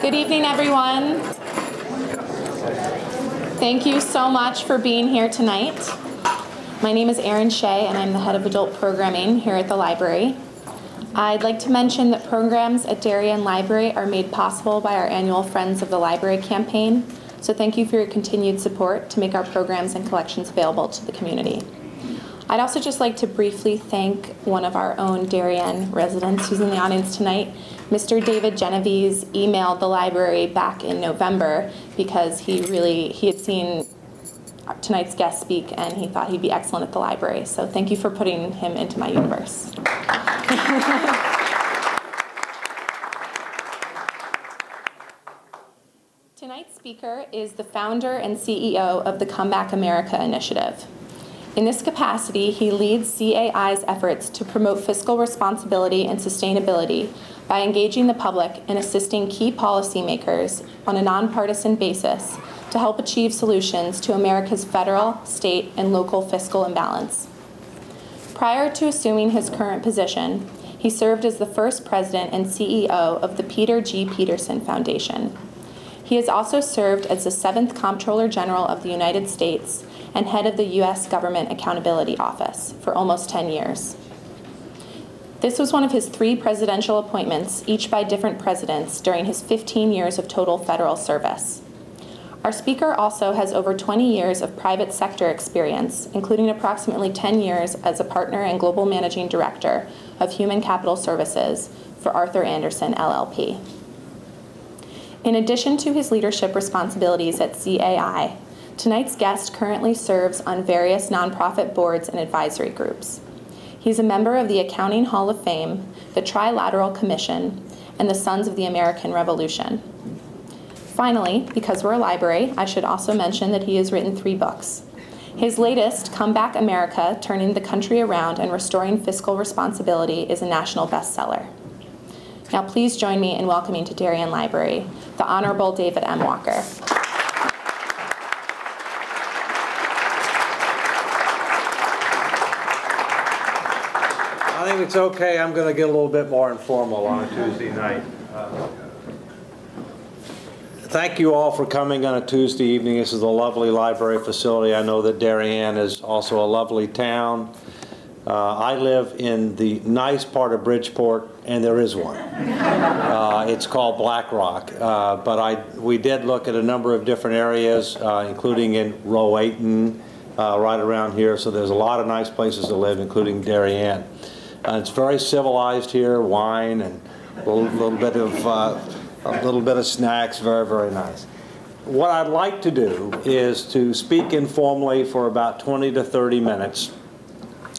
Good evening, everyone. Thank you so much for being here tonight. My name is Erin Shea, and I'm the head of adult programming here at the library. I'd like to mention that programs at Darien Library are made possible by our annual Friends of the Library campaign, so thank you for your continued support to make our programs and collections available to the community. I'd also just like to briefly thank one of our own Darien residents who's in the audience tonight. Mr. David Genovese emailed the library back in November because he had seen tonight's guest speak and he thought he'd be excellent at the library. So thank you for putting him into my universe. Tonight's speaker is the founder and CEO of the Come Back America initiative. In this capacity, he leads CAI's efforts to promote fiscal responsibility and sustainability by engaging the public and assisting key policymakers on a nonpartisan basis to help achieve solutions to America's federal, state, and local fiscal imbalance. Prior to assuming his current position, he served as the first president and CEO of the Peter G. Peterson Foundation. He has also served as the 7th Comptroller General of the United States and head of the U.S. Government Accountability Office for almost 10 years. This was one of his 3 presidential appointments, each by different presidents, during his 15 years of total federal service. Our speaker also has over 20 years of private sector experience, including approximately 10 years as a partner and global managing director of human capital services for Arthur Andersen, LLP. In addition to his leadership responsibilities at CAI, tonight's guest currently serves on various nonprofit boards and advisory groups. He's a member of the Accounting Hall of Fame, the Trilateral Commission, and the Sons of the American Revolution. Finally, because we're a library, I should also mention that he has written 3 books. His latest, Come Back America, Turning the Country Around and Restoring Fiscal Responsibility, is a national bestseller. Now please join me in welcoming to Darien Library the Honorable David M. Walker. I think it's okay. I'm going to get a little bit more informal on a Tuesday night. Thank you all for coming on a Tuesday evening. This is a lovely library facility. I know that Darien is also a lovely town. I live in the nice part of Bridgeport, and there is one. It's called Black Rock. But we did look at a number of different areas, including in Rowayton, right around here. So there's a lot of nice places to live, including Darien. It's very civilized here, wine and a little bit of snacks, very, very nice. What I'd like to do is to speak informally for about 20 to 30 minutes.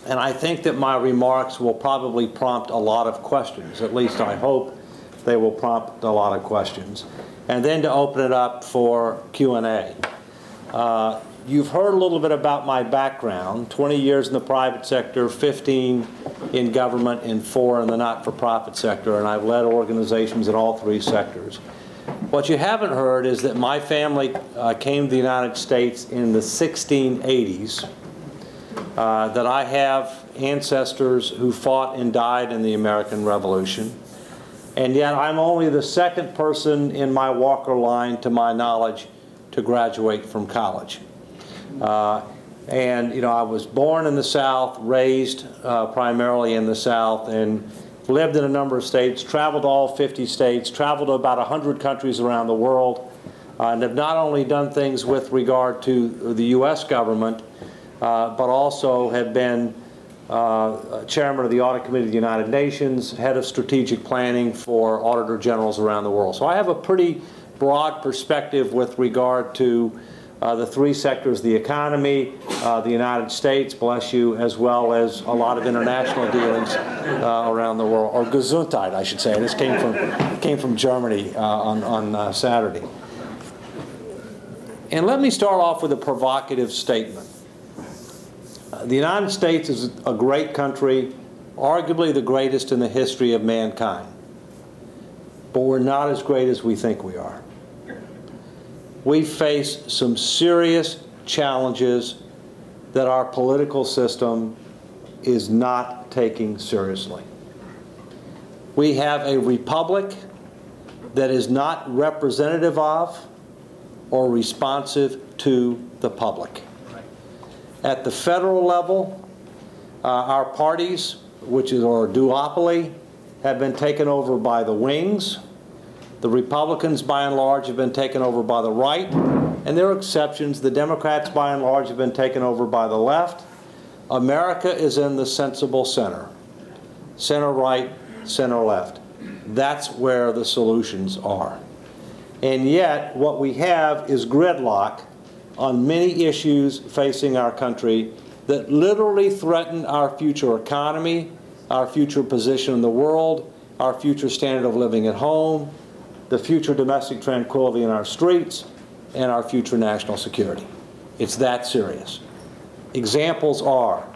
And I think that my remarks will probably prompt a lot of questions. At least I hope they will prompt a lot of questions. And then to open it up for Q&A. You've heard a little bit about my background, 20 years in the private sector, 15 in government, and 4 in the not-for-profit sector, and I've led organizations in all 3 sectors. What you haven't heard is that my family came to the United States in the 1680s, that I have ancestors who fought and died in the American Revolution, and yet I'm only the 2nd person in my Walker line, to my knowledge, to graduate from college. And I was born in the South, raised primarily in the South, and lived in a number of states, traveled to all 50 states, traveled to about 100 countries around the world, and have not only done things with regard to the U.S. government, but also have been chairman of the Audit Committee of the United Nations, head of strategic planning for auditor generals around the world. So I have a pretty broad perspective with regard to the 3 sectors, the economy, the United States, bless you, as well as a lot of international dealings around the world, or Gesundheit, I should say. This came from Germany on Saturday. And let me start off with a provocative statement. The United States is a great country, arguably the greatest in the history of mankind. But we're not as great as we think we are. We face some serious challenges that our political system is not taking seriously. We have a republic that is not representative of or responsive to the public. At the federal level, our parties, which is our duopoly, have been taken over by the wings. The Republicans, by and large, have been taken over by the right, and there are exceptions. The Democrats, by and large, have been taken over by the left. America is in the sensible center. Center right, center left. That's where the solutions are. And yet, what we have is gridlock on many issues facing our country that literally threaten our future economy, our future position in the world, our future standard of living at home, the future domestic tranquility in our streets, and our future national security. It's that serious. Examples are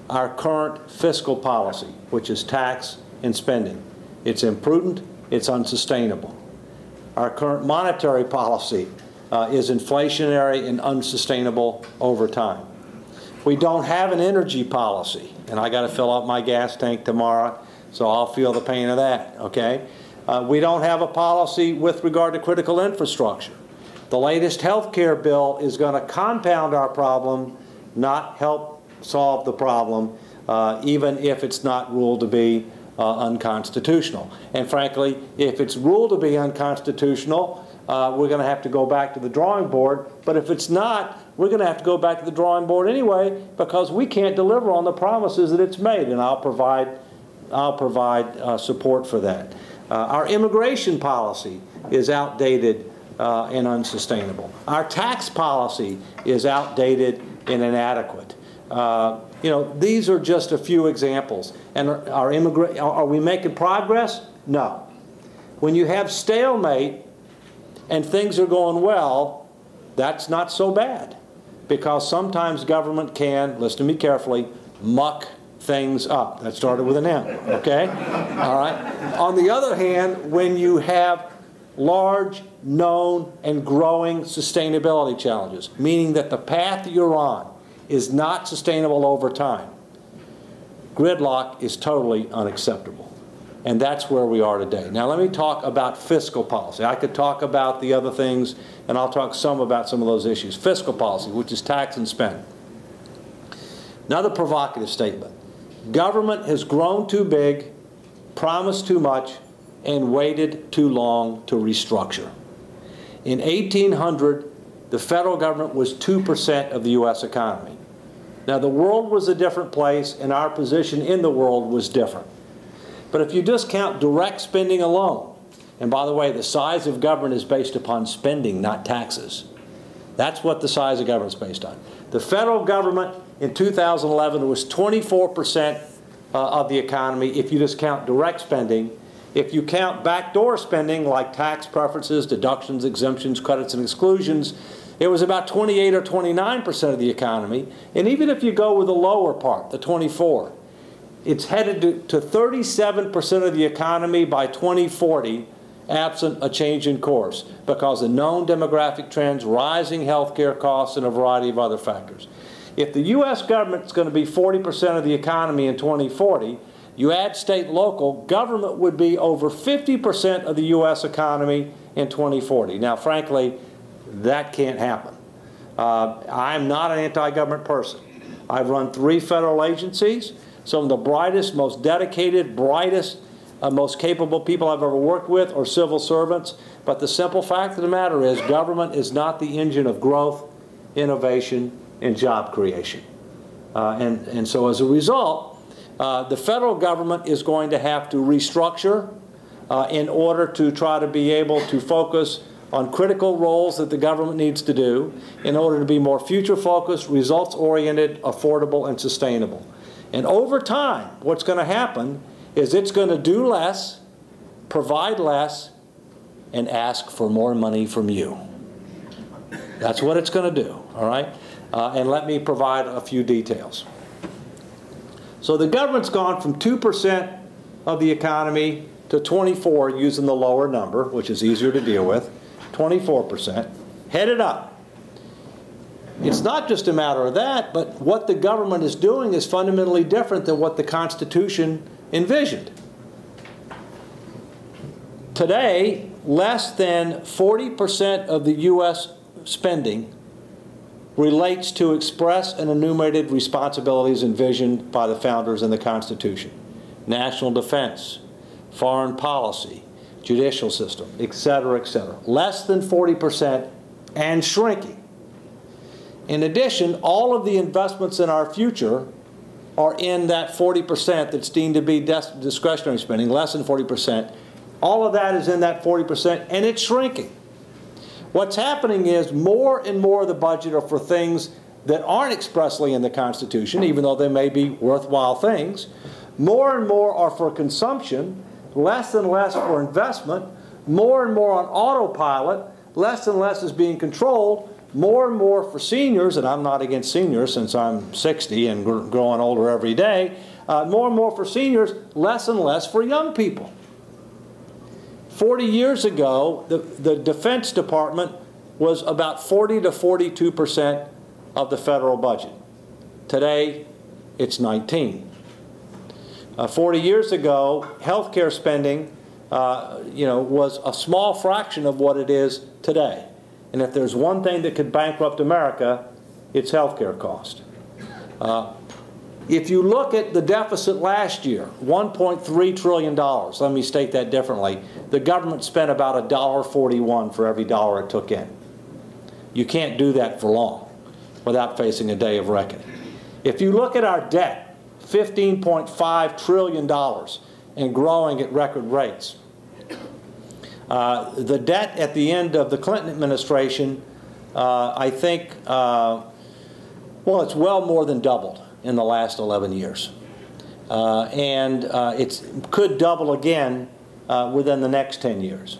our current fiscal policy, which is tax and spending. It's imprudent, it's unsustainable. Our current monetary policy is inflationary and unsustainable over time. We don't have an energy policy, and I got to fill up my gas tank tomorrow, so I'll feel the pain of that, okay? We don't have a policy with regard to critical infrastructure. The latest health care bill is going to compound our problem, not help solve the problem, even if it's not ruled to be unconstitutional. And frankly, if it's ruled to be unconstitutional, we're going to have to go back to the drawing board. But if it's not, we're going to have to go back to the drawing board anyway, because we can't deliver on the promises that it's made, and I'll provide support for that. Our immigration policy is outdated and unsustainable. Our tax policy is outdated and inadequate. You know, these are just a few examples. And are we making progress? No. When you have stalemate and things are going well, that's not so bad. Because sometimes government can, listen to me carefully, muck things up. That started with an M, okay? All right? On the other hand, when you have large, known, and growing sustainability challenges, meaning that the path you're on is not sustainable over time, gridlock is totally unacceptable. And that's where we are today. Now let me talk about fiscal policy. I could talk about the other things, and I'll talk some about some of those issues. Fiscal policy, which is tax and spend. Another provocative statement. Government has grown too big, promised too much, and waited too long to restructure. In 1800, the federal government was 2% of the U.S. economy. Now, the world was a different place, and our position in the world was different. But if you just count direct spending alone, and by the way, the size of government is based upon spending, not taxes. That's what the size of government is based on. The federal government in 2011 was 24% of the economy if you just count direct spending. If you count backdoor spending, like tax preferences, deductions, exemptions, credits, and exclusions, it was about 28 or 29% of the economy. And even if you go with the lower part, the 24, it's headed to 37% of the economy by 2040, absent a change in course, because of known demographic trends, rising health care costs, and a variety of other factors. If the U.S. government is going to be 40% of the economy in 2040, you add state and local, government would be over 50% of the U.S. economy in 2040. Now, frankly, that can't happen. I'm not an anti-government person. I've run 3 federal agencies. Some of the brightest, most dedicated, brightest, most capable people I've ever worked with are civil servants. But the simple fact of the matter is government is not the engine of growth, innovation, and job creation. And so as a result, the federal government is going to have to restructure in order to try to be able to focus on critical roles that the government needs to do in order to be more future-focused, results-oriented, affordable, and sustainable. And over time, what's going to happen is it's going to do less, provide less, and ask for more money from you. That's what it's going to do, all right? And let me provide a few details. So the government's gone from 2% of the economy to 24, using the lower number, which is easier to deal with, 24%, headed up. It's not just a matter of that, but what the government is doing is fundamentally different than what the Constitution envisioned. Today, less than 40% of the U.S. spending relates to express and enumerated responsibilities envisioned by the founders in the Constitution. National defense, foreign policy, judicial system, et cetera, et cetera. Less than 40% and shrinking. In addition, all of the investments in our future are in that 40% that's deemed to be discretionary spending, less than 40%. All of that is in that 40%, and it's shrinking. What's happening is more and more of the budget are for things that aren't expressly in the Constitution, even though they may be worthwhile things. More and more are for consumption, less and less for investment, more and more on autopilot, less and less is being controlled, more and more for seniors, and I'm not against seniors since I'm 60 and growing older every day, more and more for seniors, less and less for young people. 40 years ago, the Defense Department was about 40 to 42% of the federal budget. Today, it's 19. 40 years ago, healthcare spending was a small fraction of what it is today. And if there's one thing that could bankrupt America, it's healthcare cost. If you look at the deficit last year, $1.3 trillion, let me state that differently. The government spent about $1.41 for every dollar it took in. You can't do that for long without facing a day of reckoning. If you look at our debt, $15.5 trillion and growing at record rates. The debt at the end of the Clinton administration, I think, well, it's well more than doubled in the last 11 years. It could double again within the next 10 years.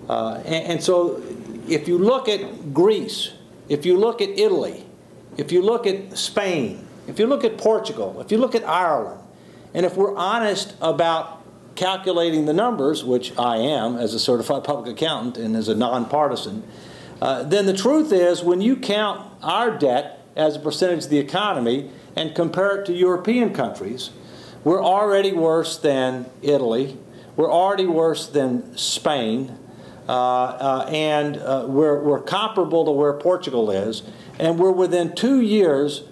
And so if you look at Greece, if you look at Italy, if you look at Spain, if you look at Portugal, if you look at Ireland, and if we're honest about calculating the numbers, which I am as a certified public accountant and as a nonpartisan, then the truth is when you count our debt as a percentage of the economy and compare it to European countries, we're already worse than Italy, we're already worse than Spain, we're comparable to where Portugal is, and we're within 2 years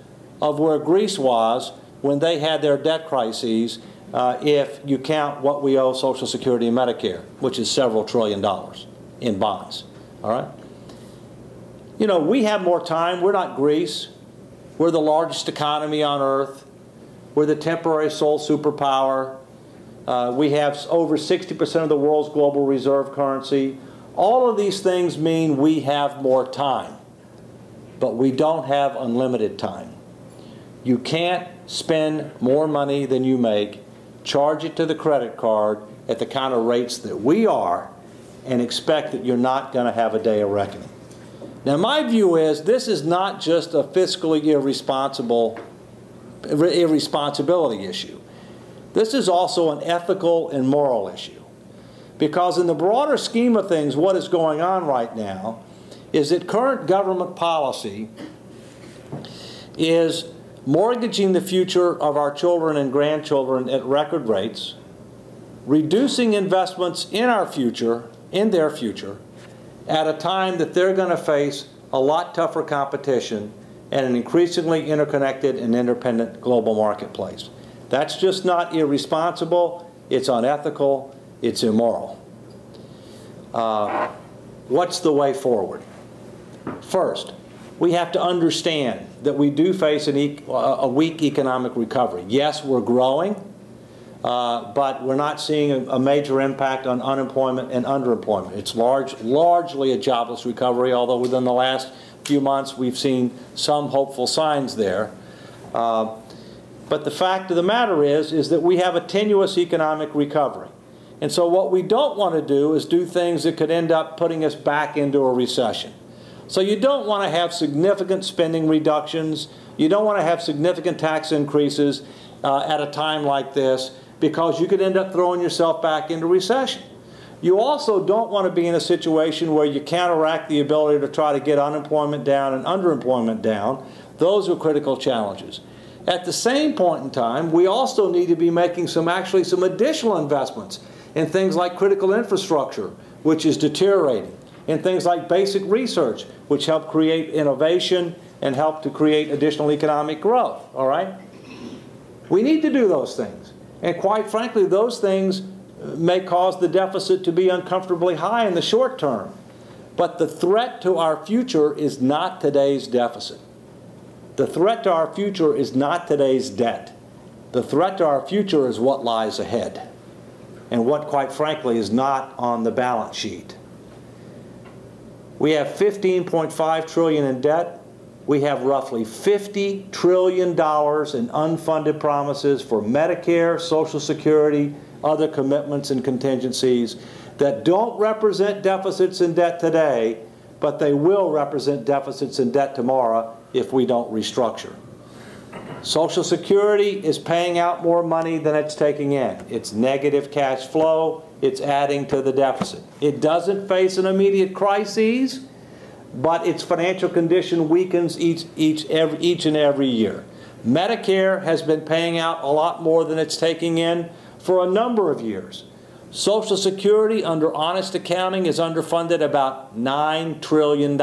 of where Greece was when they had their debt crises, if you count what we owe Social Security and Medicare, which is several $1 trillion in bonds. All right? You know, we have more time. We're not Greece. We're the largest economy on earth. We're the temporary sole superpower. We have over 60% of the world's global reserve currency. All of these things mean we have more time, but we don't have unlimited time. You can't spend more money than you make, charge it to the credit card at the kind of rates that we are, and expect that you're not going to have a day of reckoning. Now, my view is this is not just a fiscally irresponsibility issue. This is also an ethical and moral issue. Because in the broader scheme of things, what is going on right now is that current government policy is mortgaging the future of our children and grandchildren at record rates, reducing investments in our future, in their future, at a time that they're going to face a lot tougher competition and an increasingly interconnected and interdependent global marketplace. That's just not irresponsible, it's unethical, it's immoral. What's the way forward? First, we have to understand that we do face a weak economic recovery. Yes, we're growing, but we're not seeing a major impact on unemployment and underemployment. It's largely a jobless recovery, although within the last few months we've seen some hopeful signs there. But the fact of the matter is that we have a tenuous economic recovery. And so what we don't want to do is do things that could end up putting us back into a recession. So you don't want to have significant spending reductions. You don't want to have significant tax increases at a time like this, because you could end up throwing yourself back into recession. You also don't want to be in a situation where you counteract the ability to try to get unemployment down and underemployment down. Those are critical challenges. At the same point in time, we also need to be making some additional investments in things like critical infrastructure, which is deteriorating, in things like basic research, which help create innovation and help to create additional economic growth, all right? We need to do those things. And quite frankly, those things may cause the deficit to be uncomfortably high in the short term. But the threat to our future is not today's deficit. The threat to our future is not today's debt. The threat to our future is what lies ahead, and what, quite frankly, is not on the balance sheet. We have $15.5 trillion in debt. We have roughly $50 trillion in unfunded promises for Medicare, Social Security, other commitments and contingencies that don't represent deficits in debt today, but they will represent deficits in debt tomorrow if we don't restructure. Social Security is paying out more money than it's taking in. It's negative cash flow. It's adding to the deficit. It doesn't face an immediate crisis, but its financial condition weakens each and every year. Medicare has been paying out a lot more than it's taking in for a number of years. Social Security, under honest accounting, is underfunded about $9 trillion.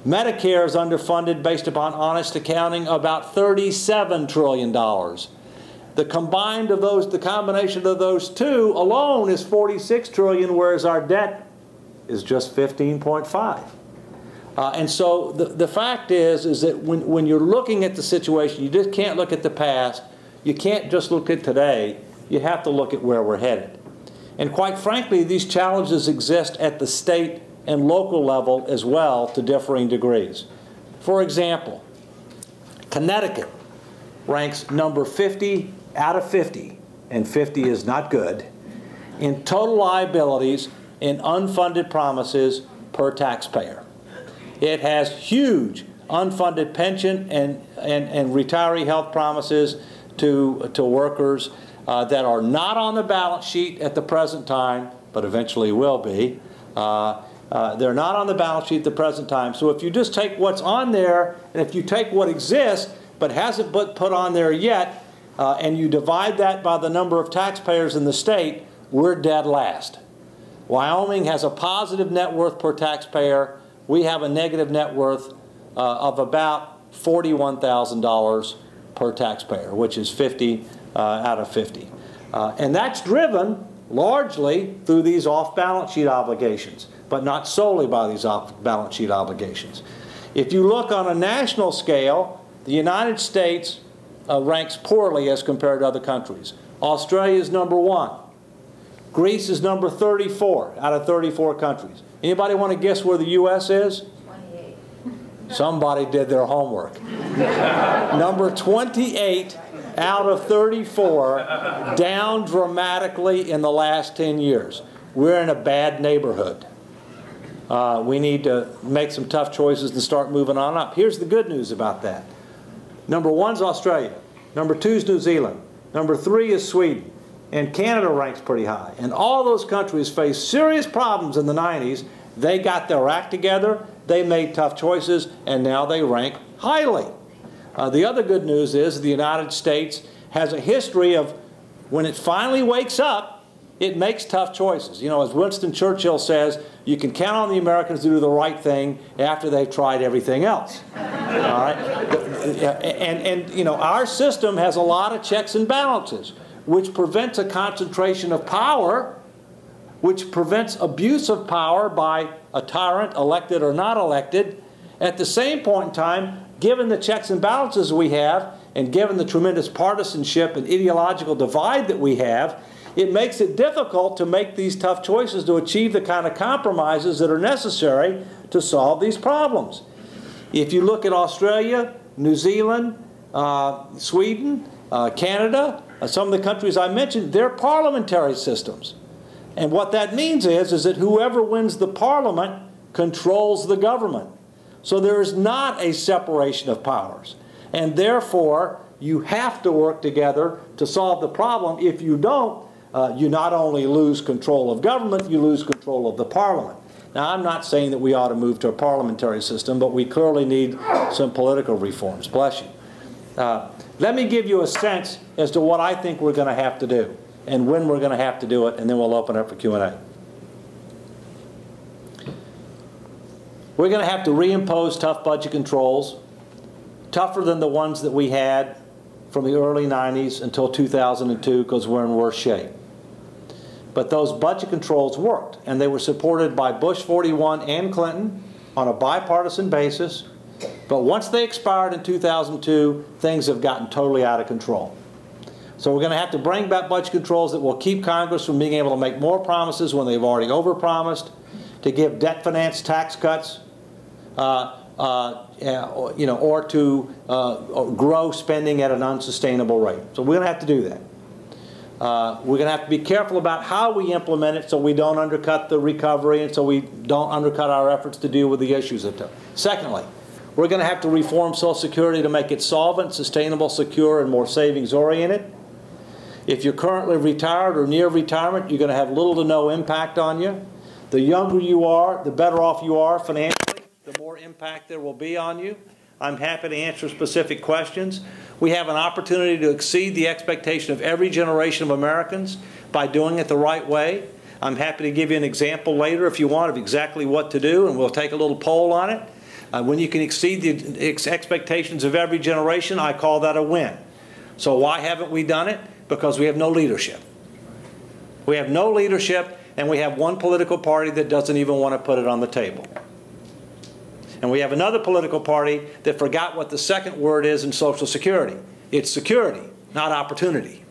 Medicare is underfunded, based upon honest accounting, about $37 trillion. The combination of those two alone is $46 trillion, whereas our debt is just 15.5. And so the fact is that when you're looking at the situation, you just can't look at the past. You can't just look at today. You have to look at where we're headed. And quite frankly, these challenges exist at the state and local level as well, to differing degrees. For example, Connecticut ranks number 50 out of 50, and 50 is not good, in total liabilities in unfunded promises per taxpayer. It has huge unfunded pension and retiree health promises to workers that are not on the balance sheet at the present time, but eventually will be. They're not on the balance sheet at the present time. So if you just take what's on there, and if you take what exists but hasn't been put on there yet, and you divide that by the number of taxpayers in the state, we're dead last. Wyoming has a positive net worth per taxpayer. We have a negative net worth of about $41,000 per taxpayer, which is 50 out of 50. And that's driven largely through these off-balance sheet obligations, but not solely by these off-balance sheet obligations. If you look on a national scale, the United States ranks poorly as compared to other countries. Australia is number 1. Greece is number 34 out of 34 countries. Anybody want to guess where the U.S. is? 28. Somebody did their homework. Number 28 out of 34, down dramatically in the last 10 years. We're in a bad neighborhood. We need to make some tough choices and start moving on up. Here's the good news about that. Number 1 is Australia. Number 2 is New Zealand. Number 3 is Sweden. And Canada ranks pretty high. And all those countries faced serious problems in the 90s. They got their act together, they made tough choices, and now they rank highly. The other good news is the United States has a history of, when it finally wakes up, it makes tough choices. You know, as Winston Churchill says, you can count on the Americans to do the right thing after they've tried everything else. All right? And you know, our system has a lot of checks and balances, which prevents a concentration of power, which prevents abuse of power by a tyrant, elected or not elected. At the same point in time, given the checks and balances we have, and given the tremendous partisanship and ideological divide that we have, it makes it difficult to make these tough choices to achieve the kind of compromises that are necessary to solve these problems. If you look at Australia, New Zealand, Sweden, Canada, some of the countries I mentioned, they're parliamentary systems. And what that means is that whoever wins the parliament controls the government. So there is not a separation of powers. And therefore, you have to work together to solve the problem. If you don't, you not only lose control of government, you lose control of the parliament. Now, I'm not saying that we ought to move to a parliamentary system, but we clearly need some political reforms. Bless you. Let me give you a sense as to what I think we're going to have to do and when we're going to have to do it, and then we'll open up for Q&A. We're going to have to reimpose tough budget controls, tougher than the ones that we had from the early 90s until 2002, because we're in worse shape. But those budget controls worked, and they were supported by Bush 41 and Clinton on a bipartisan basis. But once they expired in 2002, things have gotten totally out of control. So we're going to have to bring back budget controls that will keep Congress from being able to make more promises when they've already overpromised, to give debt-financed tax cuts, or to grow spending at an unsustainable rate. So we're going to have to do that. We're going to have to be careful about how we implement it so we don't undercut the recovery and so we don't undercut our efforts to deal with the issues. Secondly, we're going to have to reform Social Security to make it solvent, sustainable, secure, and more savings-oriented. If you're currently retired or near retirement, you're going to have little to no impact on you. The younger you are, the better off you are financially, the more impact there will be on you. I'm happy to answer specific questions. We have an opportunity to exceed the expectation of every generation of Americans by doing it the right way. I'm happy to give you an example later if you want of exactly what to do, and we'll take a little poll on it. When you can exceed the expectations of every generation, I call that a win. So why haven't we done it? Because we have no leadership. We have no leadership, and we have one political party that doesn't even want to put it on the table. And we have another political party that forgot what the second word is in Social Security. It's security, not opportunity.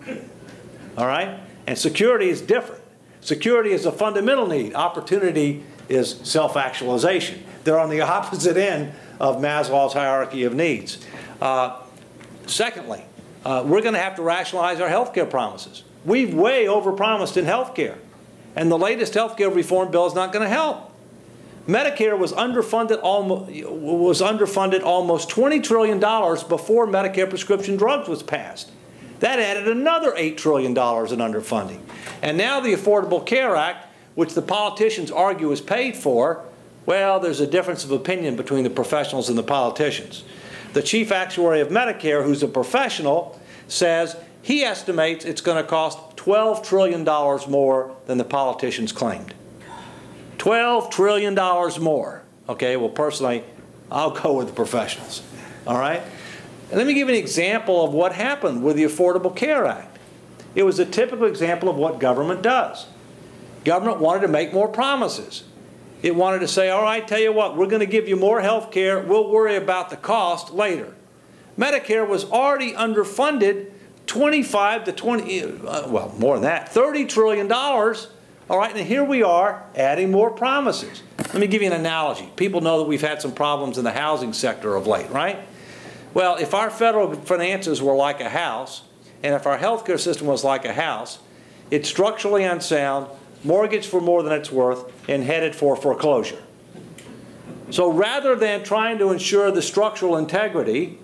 All right? And security is different. Security is a fundamental need. Opportunity is self-actualization. They're on the opposite end of Maslow's hierarchy of needs. Secondly, we're going to have to rationalize our health care promises. We've way overpromised in health care. And the latest health care reform bill is not going to help. Medicare was underfunded almost $20 trillion before Medicare prescription drugs was passed. That added another $8 trillion in underfunding. And now the Affordable Care Act, which the politicians argue is paid for, well, there's a difference of opinion between the professionals and the politicians. The chief actuary of Medicare, who's a professional, says he estimates it's going to cost $12 trillion more than the politicians claimed. $12 trillion more. Okay, well, personally, I'll go with the professionals. All right? And let me give you an example of what happened with the Affordable Care Act. It was a typical example of what government does. Government wanted to make more promises. It wanted to say, all right, tell you what, we're going to give you more health care. We'll worry about the cost later. Medicare was already underfunded 25 to 20, well, more than that, $30 trillion. All right, and here we are adding more promises. Let me give you an analogy. People know that we've had some problems in the housing sector of late, right? Well, if our federal finances were like a house, and if our health care system was like a house, it's structurally unsound, mortgaged for more than it's worth, and headed for foreclosure. So rather than trying to ensure the structural integrity,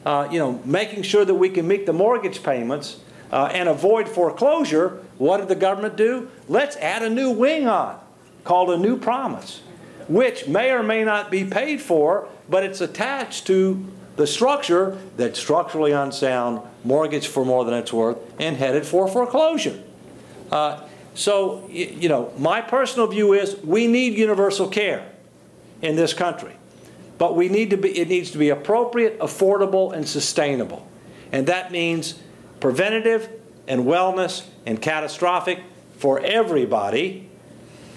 making sure that we can meet the mortgage payments and avoid foreclosure, what did the government do? Let's add a new wing on, called a new promise, which may or may not be paid for, but it's attached to the structure that's structurally unsound, mortgaged for more than it's worth, and headed for foreclosure. So, my personal view is we need universal care in this country. But it needs to be appropriate, affordable, and sustainable. And that means preventative and wellness and catastrophic for everybody,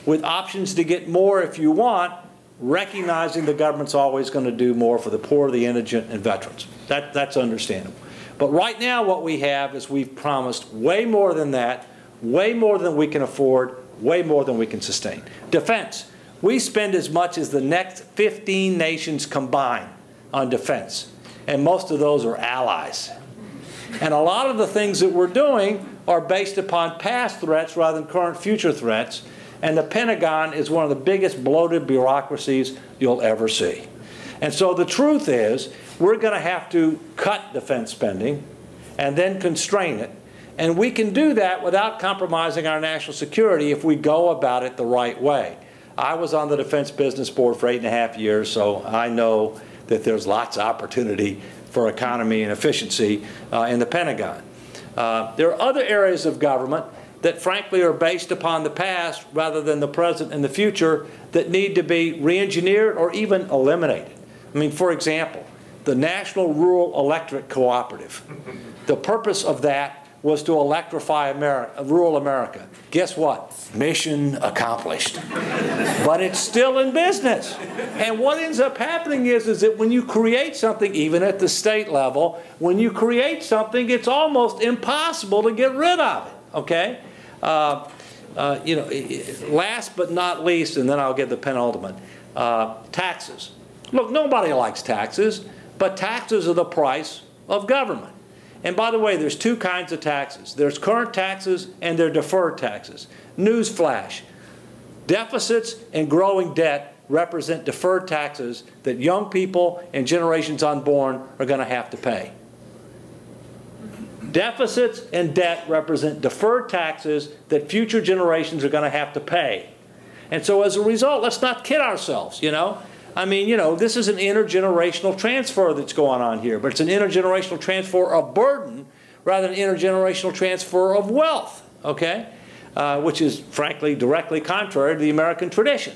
with options to get more if you want, recognizing the government's always going to do more for the poor, the indigent, and veterans. That's understandable. But right now what we have is we've promised way more than that, way more than we can afford, way more than we can sustain. Defense. We spend as much as the next 15 nations combined on defense. And most of those are allies. And a lot of the things that we're doing are based upon past threats rather than current future threats. And the Pentagon is one of the biggest bloated bureaucracies you'll ever see. And so the truth is, we're going to have to cut defense spending and then constrain it. And we can do that without compromising our national security if we go about it the right way. I was on the Defense Business Board for 8.5 years, so I know that there's lots of opportunity for economy and efficiency in the Pentagon. There are other areas of government that frankly are based upon the past rather than the present and the future that need to be re-engineered or even eliminated. I mean, for example, the National Rural Electric Cooperative. The purpose of that was to electrify rural America. Guess what? Mission accomplished. But it's still in business. And what ends up happening is that when you create something, even at the state level, when you create something, it's almost impossible to get rid of it, okay? You know, last but not least, and then I'll get the penultimate, taxes. Look, nobody likes taxes, but taxes are the price of government. And by the way, there's two kinds of taxes. There's current taxes and there are deferred taxes. Newsflash, deficits and growing debt represent deferred taxes that young people and generations unborn are going to have to pay. Deficits and debt represent deferred taxes that future generations are going to have to pay. And so as a result, let's not kid ourselves, you know. I mean, you know, this is an intergenerational transfer that's going on here, but it's an intergenerational transfer of burden rather than intergenerational transfer of wealth, okay, which is, frankly, directly contrary to the American tradition.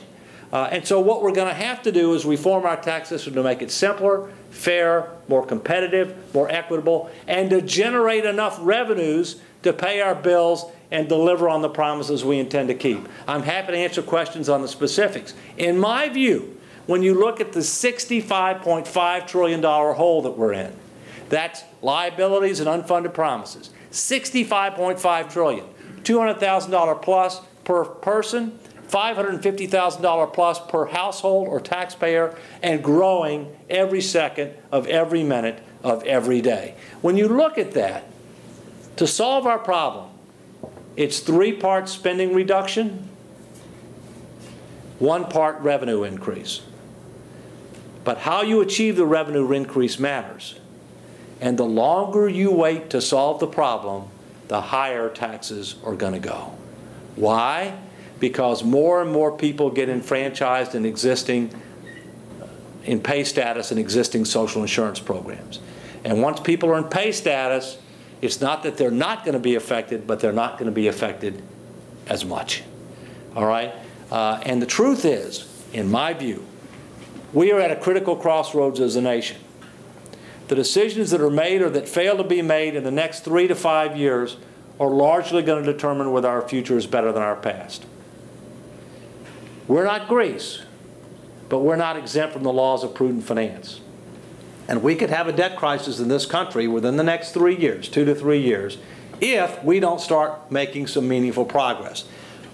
And so what we're going to have to do is reform our tax system to make it simpler, fair, more competitive, more equitable, and to generate enough revenues to pay our bills and deliver on the promises we intend to keep. I'm happy to answer questions on the specifics. In my view, when you look at the $65.5 trillion hole that we're in, that's liabilities and unfunded promises. $65.5 trillion, $200,000 plus per person, $550,000 plus per household or taxpayer, and growing every second of every minute of every day. When you look at that, to solve our problem, it's 3-part spending reduction, 1-part revenue increase. But how you achieve the revenue increase matters. And the longer you wait to solve the problem, the higher taxes are going to go. Why? Because more and more people get enfranchised in pay status in existing social insurance programs. And once people are in pay status, it's not that they're not going to be affected, but they're not going to be affected as much. All right? And the truth is, in my view, we are at a critical crossroads as a nation. The decisions that are made or that fail to be made in the next 3 to 5 years are largely going to determine whether our future is better than our past. We're not Greece, but we're not exempt from the laws of prudent finance. And we could have a debt crisis in this country within the next 3 years, 2 to 3 years, if we don't start making some meaningful progress.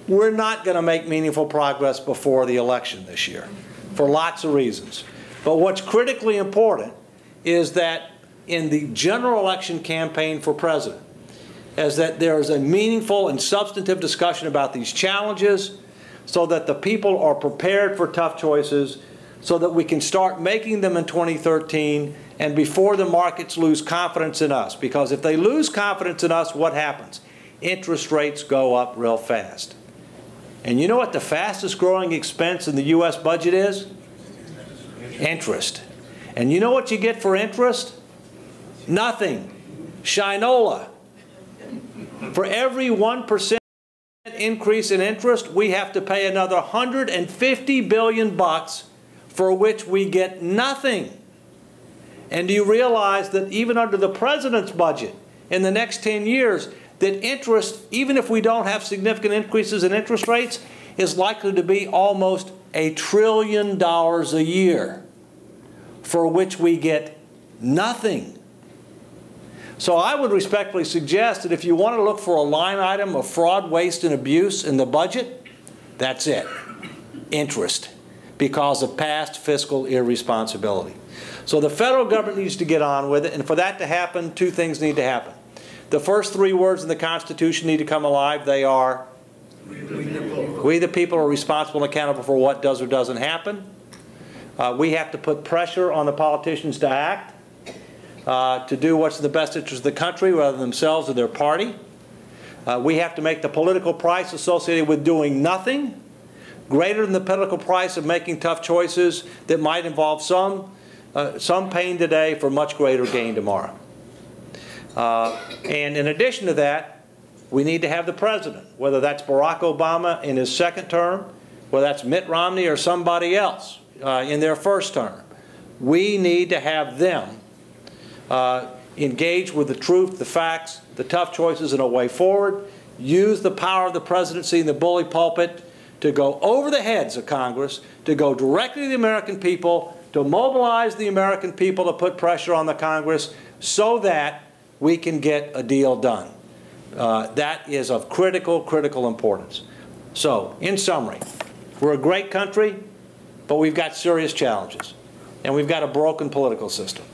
We're not going to make meaningful progress before the election this year, for lots of reasons. But what's critically important is that in the general election campaign for president, is that there is a meaningful and substantive discussion about these challenges so that the people are prepared for tough choices, so that we can start making them in 2013 and before the markets lose confidence in us. Because if they lose confidence in us, what happens? Interest rates go up real fast. And you know what the fastest growing expense in the U.S. budget is? Interest. And you know what you get for interest? Nothing. Shinola. For every 1% increase in interest, we have to pay another $150 billion for which we get nothing. And do you realize that even under the president's budget in the next 10 years, that interest, even if we don't have significant increases in interest rates, is likely to be almost $1 trillion a year, for which we get nothing. So I would respectfully suggest that if you want to look for a line item of fraud, waste, and abuse in the budget, that's it. Interest. Because of past fiscal irresponsibility. So the federal government needs to get on with it, and for that to happen, 2 things need to happen. The first 3 words in the Constitution need to come alive. They are, we the people are responsible and accountable for what does or doesn't happen. We have to put pressure on the politicians to act, to do what's in the best interest of the country rather than themselves or their party. We have to make the political price associated with doing nothing greater than the political price of making tough choices that might involve some pain today for much greater gain tomorrow. And in addition to that, we need to have the president, whether that's Barack Obama in his second term, whether that's Mitt Romney or somebody else in their first term. We need to have them engage with the truth, the facts, the tough choices, and a way forward. Use the power of the presidency and the bully pulpit to go over the heads of Congress, to go directly to the American people, to mobilize the American people to put pressure on the Congress so that we can get a deal done. That is of critical importance. So, in summary, we're a great country, but we've got serious challenges. And we've got a broken political system.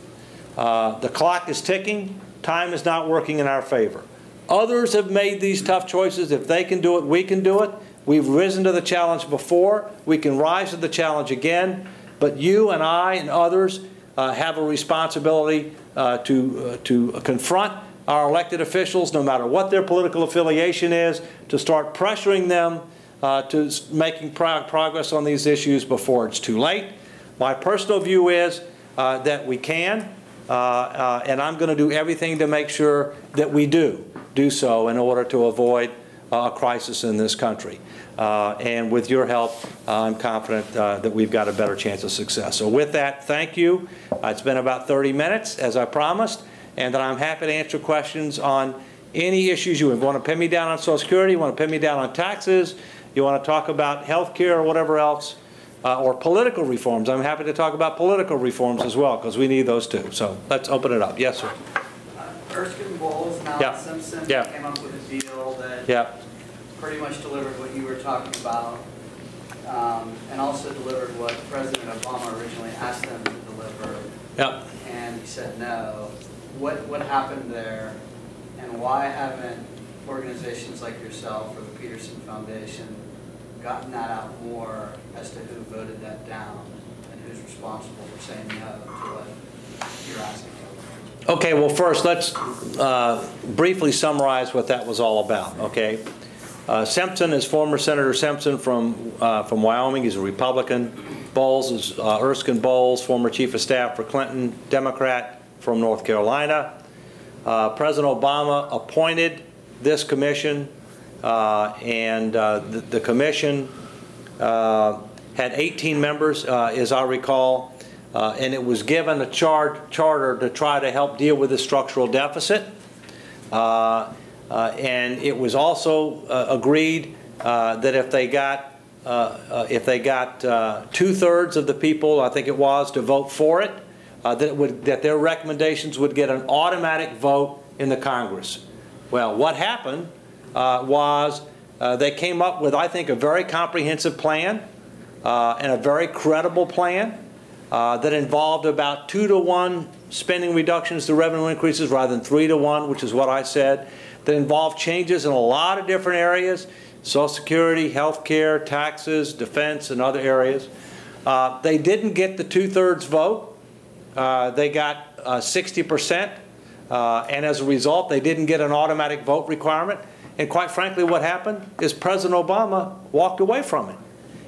The clock is ticking. Time is not working in our favor. Others have made these tough choices. If they can do it, we can do it. We've risen to the challenge before. We can rise to the challenge again. But you and I and others have a responsibility to confront our elected officials, no matter what their political affiliation is, to start pressuring them to making progress on these issues before it's too late. My personal view is that we can, and I'm going to do everything to make sure that we do so in order to avoid a crisis in this country. And with your help, I'm confident that we've got a better chance of success. So with that, thank you. It's been about 30 minutes, as I promised, and that I'm happy to answer questions on any issues you want to pin me down on Social Security, you want to pin me down on taxes, you want to talk about health care or whatever else, or political reforms. I'm happy to talk about political reforms as well, because we need those too. So let's open it up. Yes, sir. Erskine Bowles, now Simpson, came up with a deal that pretty much delivered what you were talking about, and also delivered what President Obama originally asked them to deliver. And he said no. What happened there, and why haven't organizations like yourself or the Peterson Foundation gotten that out more as to who voted that down and who's responsible for saying no to what you're asking for? Okay, well first let's briefly summarize what that was all about, okay? Simpson is former Senator Simpson from Wyoming. He's a Republican. Bowles is Erskine Bowles, former Chief of Staff for Clinton, Democrat from North Carolina. President Obama appointed this commission, and the commission had 18 members, as I recall, and it was given a charter to try to help deal with the structural deficit. And it was also agreed that if they got 2/3 of the people, I think it was, to vote for it, that their recommendations would get an automatic vote in the Congress. Well, what happened was they came up with, I think, a very comprehensive plan and a very credible plan that involved about 2-to-1 spending reductions to revenue increases rather than 3-to-1, which is what I said, that involved changes in a lot of different areas: Social Security, health care, taxes, defense, and other areas. They didn't get the 2/3 vote. They got 60%, and as a result, they didn't get an automatic vote requirement. And quite frankly, what happened is President Obama walked away from it.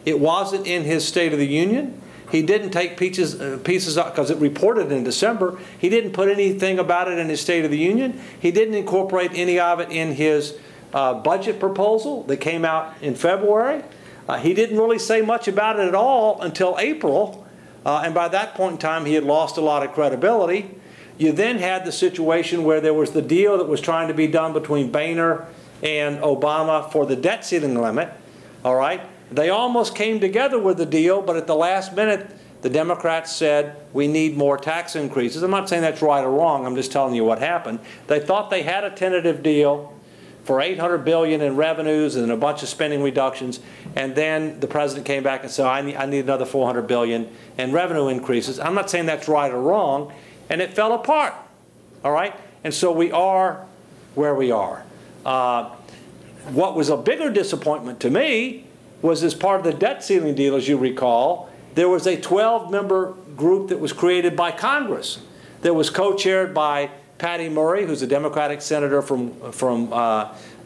It wasn't in his State of the Union. He didn't take pieces up, because it reported in December. He didn't put anything about it in his State of the Union. He didn't incorporate any of it in his budget proposal that came out in February. He didn't really say much about it at all until April. And by that point in time, he had lost a lot of credibility. You then had the situation where there was the deal that was trying to be done between Boehner and Obama for the debt ceiling limit. All right? They almost came together with the deal, but at the last minute, the Democrats said, we need more tax increases. I'm not saying that's right or wrong. I'm just telling you what happened. They thought they had a tentative deal for $800 billion in revenues and a bunch of spending reductions, and then the president came back and said, I need another $400 billion in revenue increases. I'm not saying that's right or wrong, and it fell apart. All right? And so we are where we are. What was a bigger disappointment to me was, as part of the debt ceiling deal, as you recall, there was a 12-member group that was created by Congress that was co-chaired by Patty Murray, who's a Democratic senator from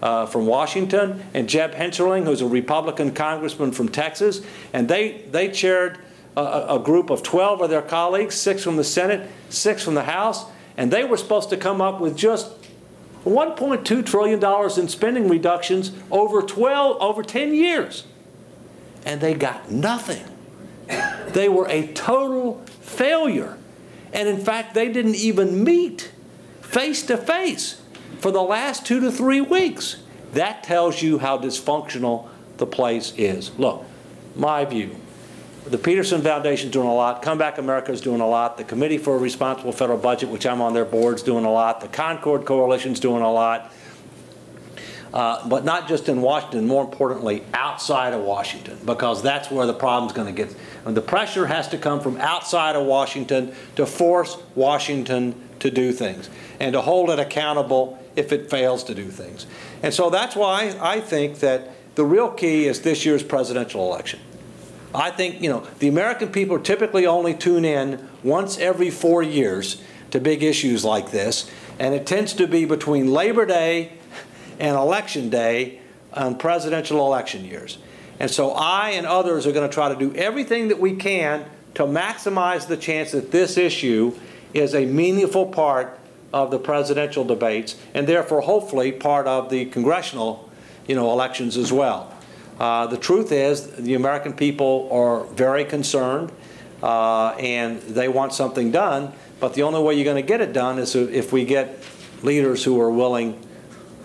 Washington, and Jeb Hensarling, who's a Republican congressman from Texas. And they chaired a group of 12 of their colleagues, 6 from the Senate, 6 from the House, and they were supposed to come up with just $1.2 trillion in spending reductions over 10 years. And they got nothing. They were a total failure. And in fact, they didn't even meet face to face for the last 2 to 3 weeks. That tells you how dysfunctional the place is. Look, my view. The Peterson Foundation is doing a lot. Come Back America is doing a lot. The Committee for a Responsible Federal Budget, which I'm on their board, is doing a lot. The Concord Coalition is doing a lot. But not just in Washington, more importantly, outside of Washington, because that's where the problem's going to get. And the pressure has to come from outside of Washington to force Washington to do things and to hold it accountable if it fails to do things. And so that's why I think that the real key is this year's presidential election. I think, you know, the American people typically only tune in once every 4 years to big issues like this, and it tends to be between Labor Day and Election Day on presidential election years. And so I and others are going to try to do everything that we can to maximize the chance that this issue is a meaningful part of the presidential debates, and therefore hopefully part of the congressional, you know, elections as well. The truth is the American people are very concerned and they want something done, but the only way you're going to get it done is if we get leaders who are willing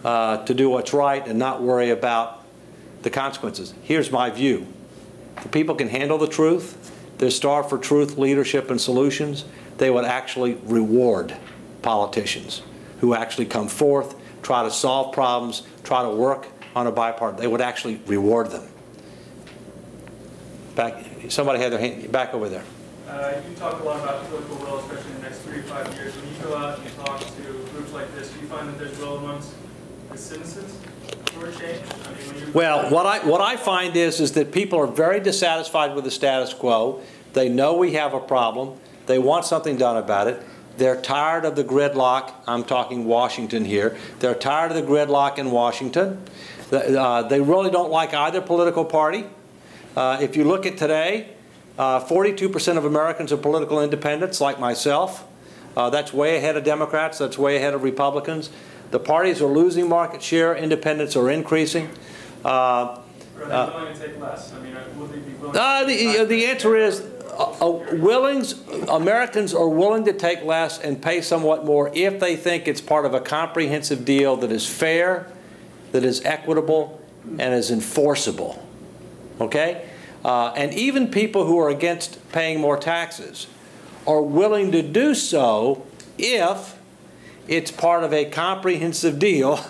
to do what's right and not worry about the consequences. Here's my view. If people can handle the truth, they're starved for truth, leadership, and solutions, they would actually reward politicians who actually come forth, try to solve problems, try to work on a bipartisan. They would actually reward them. Somebody had their hand back over there. You talk a lot about political will, especially in the next 3 to 5 years. When you go out and you talk to groups like this, do you find that there's will amongst the citizens for change? I mean, when well, what I find is that people are very dissatisfied with the status quo. They know we have a problem. They want something done about it. They're tired of the gridlock. I'm talking Washington here. They're tired of the gridlock in Washington. They really don't like either political party. If you look at today, 42% of Americans are political independents, like myself. That's way ahead of Democrats. That's way ahead of Republicans. The parties are losing market share. Independents are increasing. Are they willing to take less? I mean, would they be willing the answer is Americans are willing to take less and pay somewhat more if they think it's part of a comprehensive deal that is fair, that is equitable, and is enforceable. Okay? And even people who are against paying more taxes are willing to do so if it's part of a comprehensive deal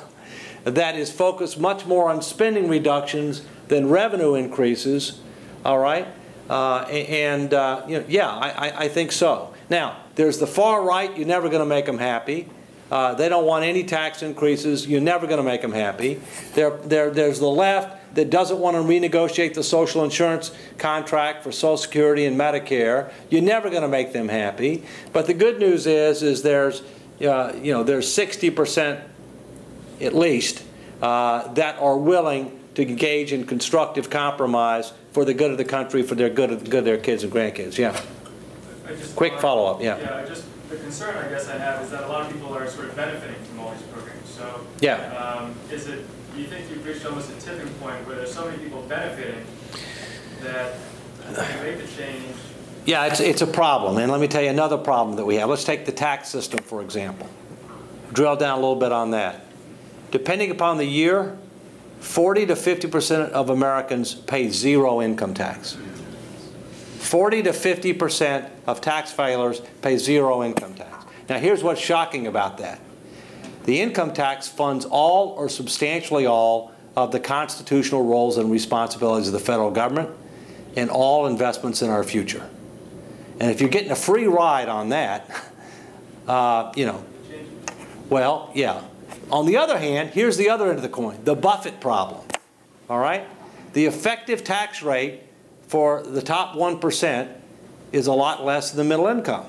that is focused much more on spending reductions than revenue increases. All right? You know, yeah, I think so. Now, there's the far right. You're never going to make them happy. They don't want any tax increases. You're never going to make them happy. There's the left that doesn't want to renegotiate the social insurance contract for Social Security and Medicare. You're never going to make them happy. But the good news is there's you know, there's 60% at least that are willing to engage in constructive compromise for the good of the country, for their good of their kids and grandkids. Yeah. Quick follow-up. Yeah. Yeah. Just the concern I guess I have is that a lot of people are sort of benefiting from all these programs. So yeah. Do you think you've reached almost a tipping point where there's so many people benefiting that you make the change? Yeah, it's a problem. And let me tell you another problem that we have. Let's take the tax system, for example. Drill down a little bit on that. Depending upon the year, 40 to 50% of Americans pay zero income tax. 40 to 50% of tax filers pay zero income tax. Now, here's what's shocking about that. The income tax funds all or substantially all of the constitutional roles and responsibilities of the federal government and all investments in our future. And if you're getting a free ride on that, you know, well, yeah. On the other hand, here's the other end of the coin, the Buffett problem. All right? The effective tax rate for the top 1% is a lot less than the middle income.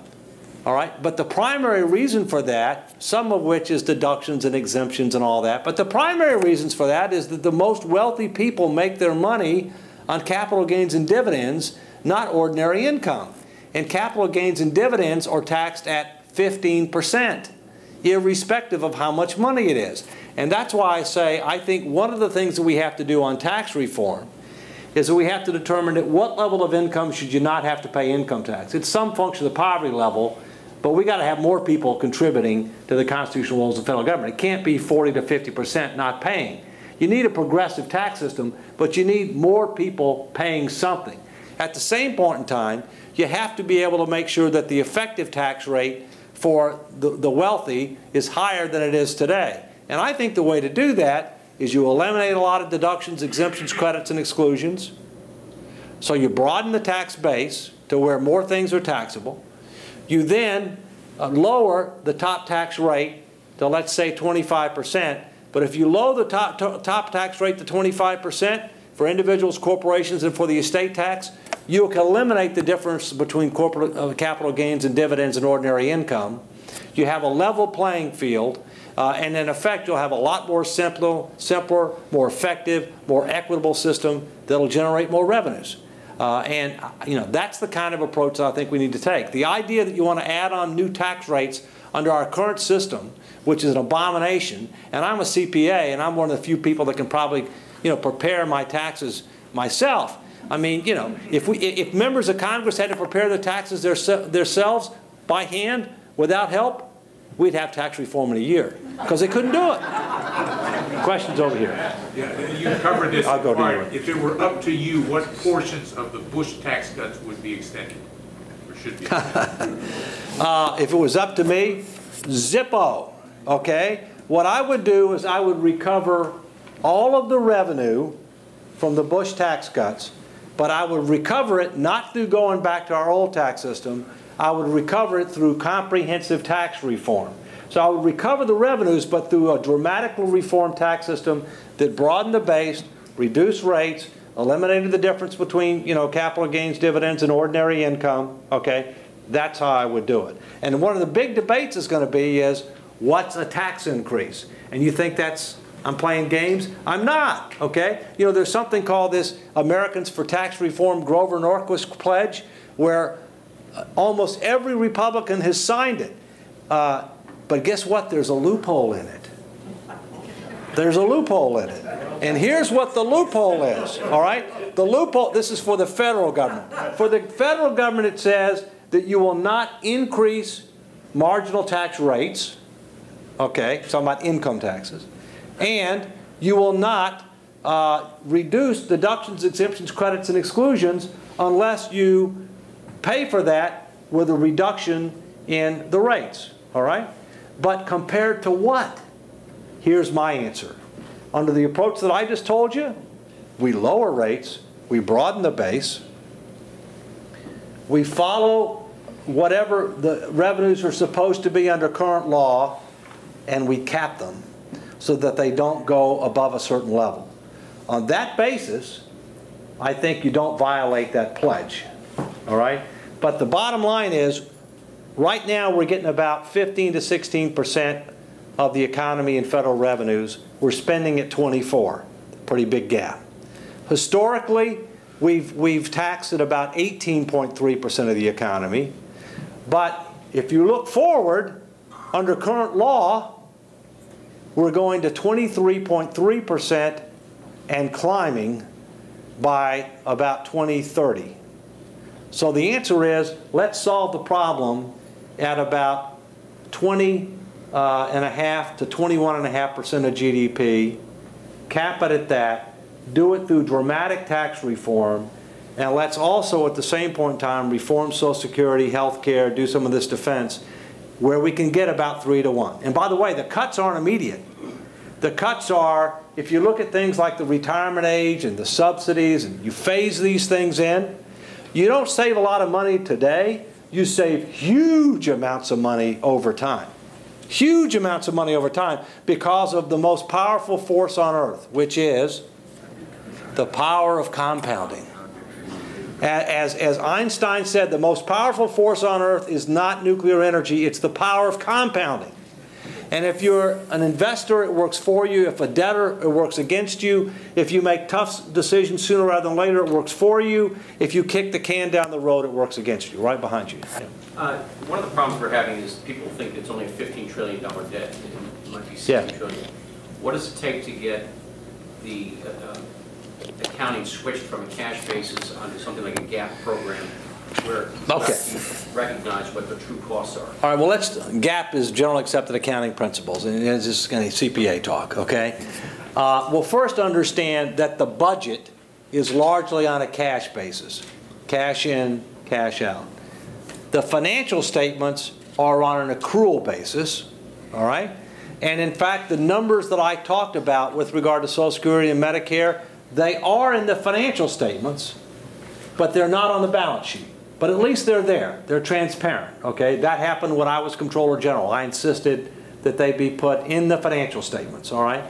All right? But the primary reason for that, some of which is deductions and exemptions and all that, but the primary reasons for that is that the most wealthy people make their money on capital gains and dividends, not ordinary income. And capital gains and dividends are taxed at 15%. irrespective of how much money it is. And that's why I say I think one of the things that we have to do on tax reform is that we have to determine at what level of income should you not have to pay income tax. It's some function of the poverty level, but we got to have more people contributing to the constitutional roles of the federal government. It can't be 40 to 50% not paying. You need a progressive tax system, but you need more people paying something. At the same point in time, you have to be able to make sure that the effective tax rate for the wealthy is higher than it is today. And I think the way to do that is you eliminate a lot of deductions, exemptions, credits, and exclusions. So you broaden the tax base to where more things are taxable. You then lower the top tax rate to, let's say, 25%. But if you lower the top tax rate to 25% for individuals, corporations, and for the estate tax, you can eliminate the difference between corporate capital gains and dividends and ordinary income. You have a level playing field, and in effect, you'll have a lot more simpler, more effective, more equitable system that'll generate more revenues. And that's the kind of approach that I think we need to take. The idea that you want to add on new tax rates under our current system, which is an abomination, and I'm a CPA, and I'm one of the few people that can probably, prepare my taxes myself. I mean, if members of Congress had to prepare the taxes themselves by hand without help, we'd have tax reform in a year because they couldn't do it. Questions over here? Yeah, you covered this. I'll go to you. If it were up to you, what portions of the Bush tax cuts would be extended or should be extended? If it was up to me, Zippo. Okay? What I would do is I would recover all of the revenue from the Bush tax cuts, but I would recover it not through going back to our old tax system. I would recover it through comprehensive tax reform. So I would recover the revenues, but through a dramatically reformed tax system that broadened the base, reduced rates, eliminated the difference between, capital gains, dividends, and ordinary income. Okay? That's how I would do it. And one of the big debates is going to be is, what's a tax increase? And you think I'm playing games? I'm not, okay? There's something called this Americans for Tax Reform Grover Norquist Pledge, where almost every Republican has signed it. But guess what? There's a loophole in it. There's a loophole in it. And here's what the loophole is, all right? The loophole, this is for the federal government. For the federal government, it says that you will not increase marginal tax rates, okay, talking about income taxes, and you will not reduce deductions, exemptions, credits, and exclusions unless you pay for that with a reduction in the rates, all right? But compared to what? Here's my answer. Under the approach that I just told you, we lower rates, we broaden the base, we follow whatever the revenues are supposed to be under current law, and we cap them so that they don't go above a certain level. On that basis, I think you don't violate that pledge, all right? But the bottom line is, right now we're getting about 15 to 16% of the economy in federal revenues. We're spending at 24, pretty big gap. Historically, we've taxed at about 18.3% of the economy. But if you look forward, under current law, we're going to 23.3% and climbing by about 2030. So the answer is, let's solve the problem at about 20.5 to 21.5% of GDP, cap it at that, do it through dramatic tax reform, and let's also at the same point in time reform Social Security, health care, do some of this defense, where we can get about 3 to 1. And by the way, the cuts aren't immediate. The cuts are, if you look at things like the retirement age and the subsidies, and you phase these things in, you don't save a lot of money today, you save huge amounts of money over time. Huge amounts of money over time because of the most powerful force on earth, which is the power of compounding. As Einstein said, the most powerful force on earth is not nuclear energy, it's the power of compounding. And if you're an investor, it works for you. If a debtor, it works against you. If you make tough decisions sooner rather than later, it works for you. If you kick the can down the road, it works against you, right behind you. Yeah. One of the problems we're having is people think it's only a $15 trillion debt. It might be $60 trillion. What does it take to get the accounting switched from a cash basis onto something like a GAAP program where you recognize what the true costs are? All right, well, GAAP is General Accepted Accounting Principles, and it's just kind of CPA talk, okay? Well, first understand that the budget is largely on a cash basis. Cash in, cash out. The financial statements are on an accrual basis, all right? And in fact, the numbers that I talked about with regard to Social Security and Medicare, they are in the financial statements, but they're not on the balance sheet. But at least they're there. They're transparent, okay? That happened when I was Comptroller General. I insisted that they be put in the financial statements, all right?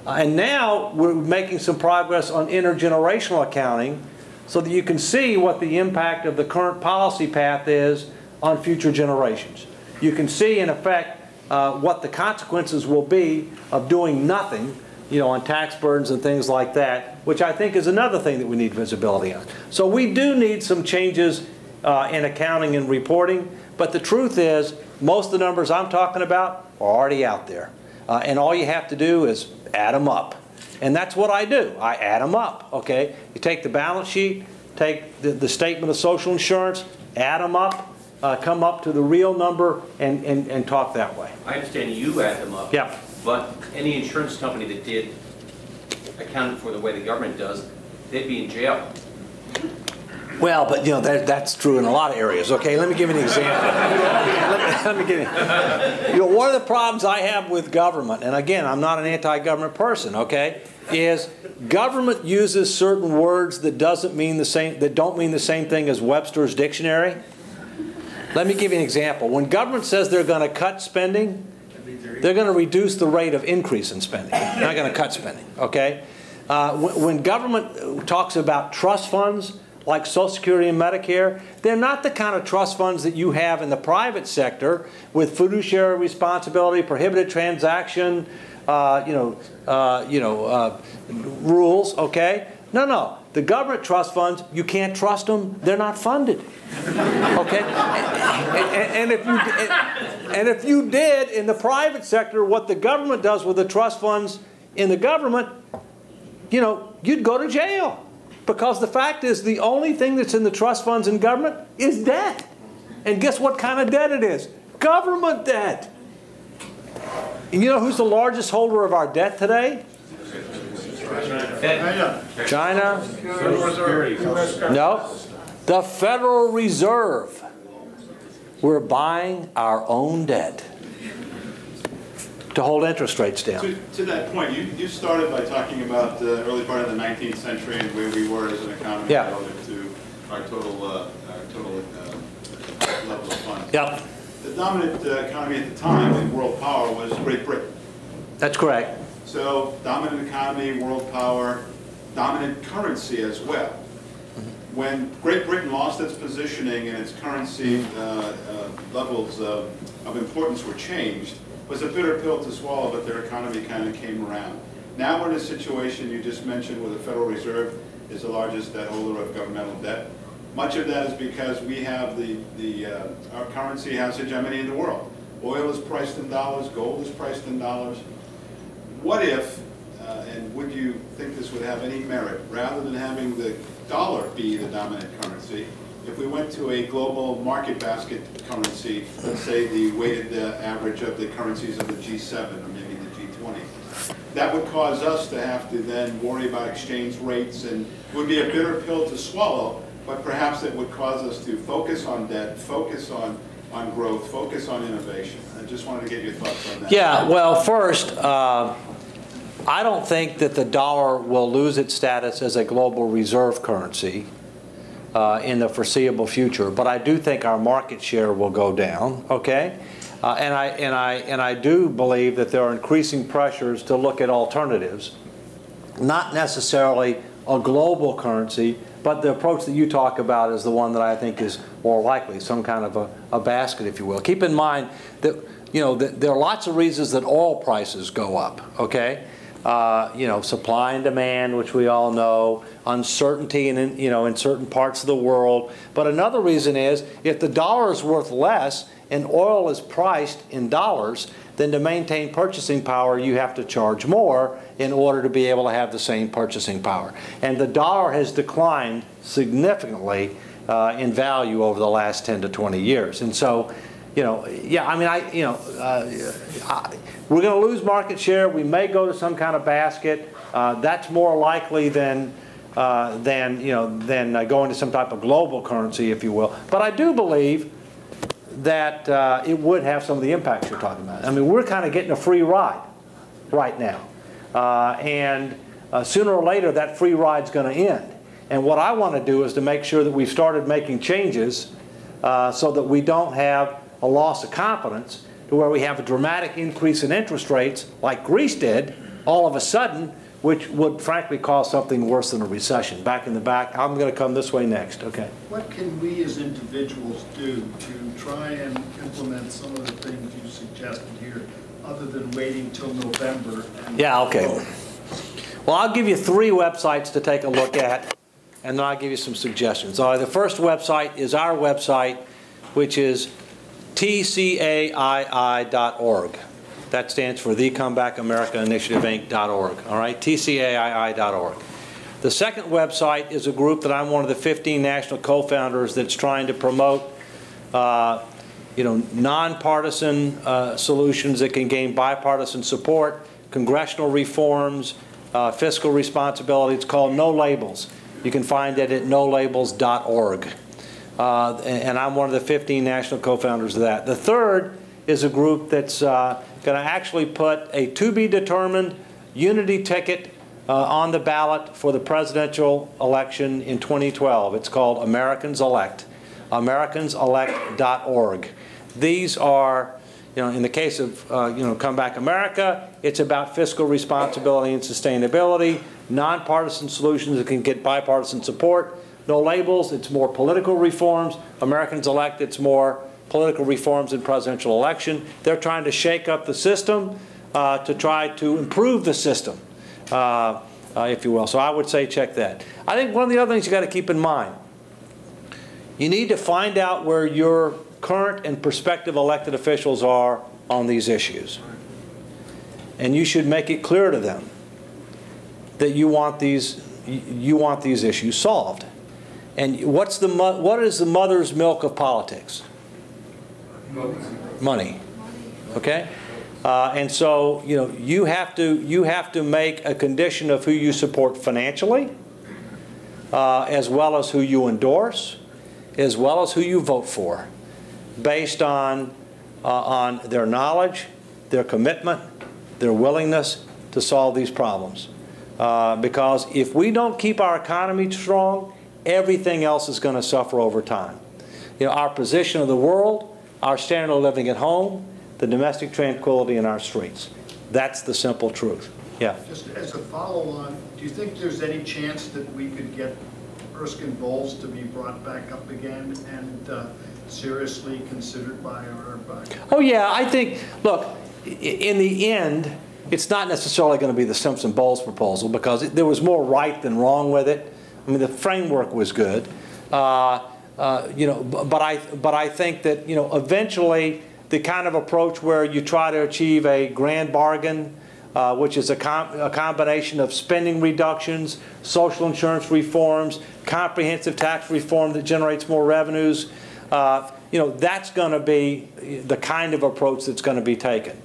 And now we're making some progress on intergenerational accounting so that you can see what the impact of the current policy path is on future generations. You can see, in effect, what the consequences will be of doing nothing, you know, on tax burdens and things like that, which I think is another thing that we need visibility on. So we do need some changes in accounting and reporting, but the truth is most of the numbers I'm talking about are already out there. And all you have to do is add them up. And that's what I do. I add them up, okay? You take the balance sheet, take the statement of social insurance, add them up, come up to the real number, and talk that way. I understand you add them up. Yeah. But any insurance company that did accounted for the way the government does, they'd be in jail. Well, but you know that's true in a lot of areas. Okay, let me give you an example. let me give you. You know, one of the problems I have with government, and again, I'm not an anti-government person. Okay, is government uses certain words that don't mean the same thing as Webster's dictionary. Let me give you an example. When government says they're going to cut spending, they're going to reduce the rate of increase in spending. They're not going to cut spending. Okay, when government talks about trust funds, like Social Security and Medicare, they're not the kind of trust funds that you have in the private sector with fiduciary responsibility, prohibited transaction, rules. Okay, no. The government trust funds, you can't trust them; they're not funded. Okay, and if you did in the private sector what the government does with the trust funds in the government, you know, you'd go to jail. Because the fact is, the only thing that's in the trust funds in government is debt. And guess what kind of debt it is? Government debt. And you know who's the largest holder of our debt today? China? No. The Federal Reserve. We're buying our own debt to hold interest rates down. To that point, you started by talking about the early part of the 19th century and where we were as an economy relative to our total level of funds. Yep. The dominant economy at the time in world power was Great Britain. That's correct. So dominant economy, world power, dominant currency as well. When Great Britain lost its positioning and its currency levels of importance were changed, was a bitter pill to swallow, but their economy kind of came around. Now we're in a situation you just mentioned where the Federal Reserve is the largest debt holder of governmental debt. Much of that is because we have our currency has hegemony in the world. Oil is priced in dollars, gold is priced in dollars. What if, and would you think this would have any merit, rather than having the dollar be the dominant currency, if we went to a global market basket currency, let's say the weighted average of the currencies of the G7 or maybe the G20, that would cause us to have to then worry about exchange rates, and it would be a bitter pill to swallow, but perhaps it would cause us to focus on debt, focus on growth, focus on innovation. I just wanted to get your thoughts on that. Yeah, well, first, I don't think that the dollar will lose its status as a global reserve currency in the foreseeable future, but I do think our market share will go down. Okay, and I do believe that there are increasing pressures to look at alternatives, not necessarily a global currency, but the approach that you talk about is the one that I think is more likely, some kind of a basket, if you will. Keep in mind that you know, there are lots of reasons that oil prices go up, okay? You know, supply and demand, which we all know, uncertainty in, you know, in certain parts of the world. But another reason is if the dollar is worth less and oil is priced in dollars, then to maintain purchasing power, you have to charge more in order to be able to have the same purchasing power. And the dollar has declined significantly in value over the last 10 to 20 years. And so, you know, yeah, I mean, we're going to lose market share. We may go to some kind of basket. That's more likely than going to some type of global currency, if you will. But I do believe that it would have some of the impacts you're talking about. I mean, we're kind of getting a free ride right now. And sooner or later, that free ride's going to end. And what I want to do is to make sure that we've started making changes so that we don't have a loss of confidence to where we have a dramatic increase in interest rates like Greece did all of a sudden, which would frankly cause something worse than a recession. Back in the back, I'm going to come this way next. Okay. What can we as individuals do to try and implement some of the things you suggested here, other than waiting till November? Yeah, okay. Well, I'll give you 3 websites to take a look at, and then I'll give you some suggestions. The first website is our website, which is tcaii.org. That stands for the Comeback America Initiative Inc.org. All right, tcaii.org. The second website is a group that I'm one of the 15 national co-founders that's trying to promote, nonpartisan solutions that can gain bipartisan support, congressional reforms, fiscal responsibility. It's called No Labels. You can find it at nolabels.org. And I'm one of the 15 national co-founders of that. The third is a group that's going to actually put a to-be-determined unity ticket on the ballot for the presidential election in 2012. It's called Americans Elect, americanselect.org. These are, in the case of, Comeback America, it's about fiscal responsibility and sustainability, nonpartisan solutions that can get bipartisan support. No Labels, it's more political reforms. Americans Elect, it's more political reforms in presidential election. They're trying to shake up the system to try to improve the system, if you will. So I would say check that. I think one of the other things you got to keep in mind, you need to find out where your current and prospective elected officials are on these issues. And you should make it clear to them that you want these issues solved. And what is the mother's milk of politics? Money. Okay? And so, you have to make a condition of who you support financially, as well as who you endorse, as well as who you vote for, based on their knowledge, their commitment, their willingness to solve these problems. Because if we don't keep our economy strong, everything else is going to suffer over time. Our position of the world, our standard of living at home, the domestic tranquility in our streets. That's the simple truth. Yeah. Just as a follow-on, do you think there's any chance that we could get Erskine-Bowles to be brought back up again and seriously considered by our body? Oh yeah, I think, look, in the end, it's not necessarily going to be the Simpson-Bowles proposal because there was more right than wrong with it. I mean, the framework was good, but I think that eventually the kind of approach where you try to achieve a grand bargain, which is a combination of spending reductions, social insurance reforms, comprehensive tax reform that generates more revenues, that's going to be the kind of approach that's going to be taken.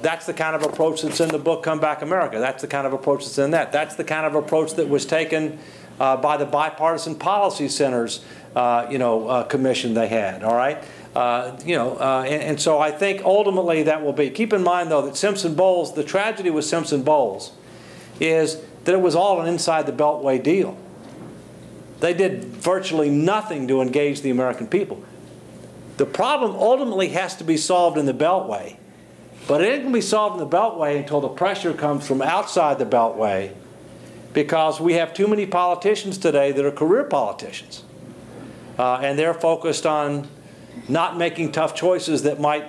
That's the kind of approach that's in the book Come Back America. That's the kind of approach that's in that. That's the kind of approach that was taken by the Bipartisan Policy Center's commission they had, all right? And so I think ultimately that will be. Keep in mind, though, that Simpson-Bowles, the tragedy with Simpson-Bowles is that it was all an inside the Beltway deal. They did virtually nothing to engage the American people. The problem ultimately has to be solved in the Beltway. But it ain't going to be solved in the Beltway until the pressure comes from outside the Beltway, because we have too many politicians today that are career politicians. And they're focused on not making tough choices that might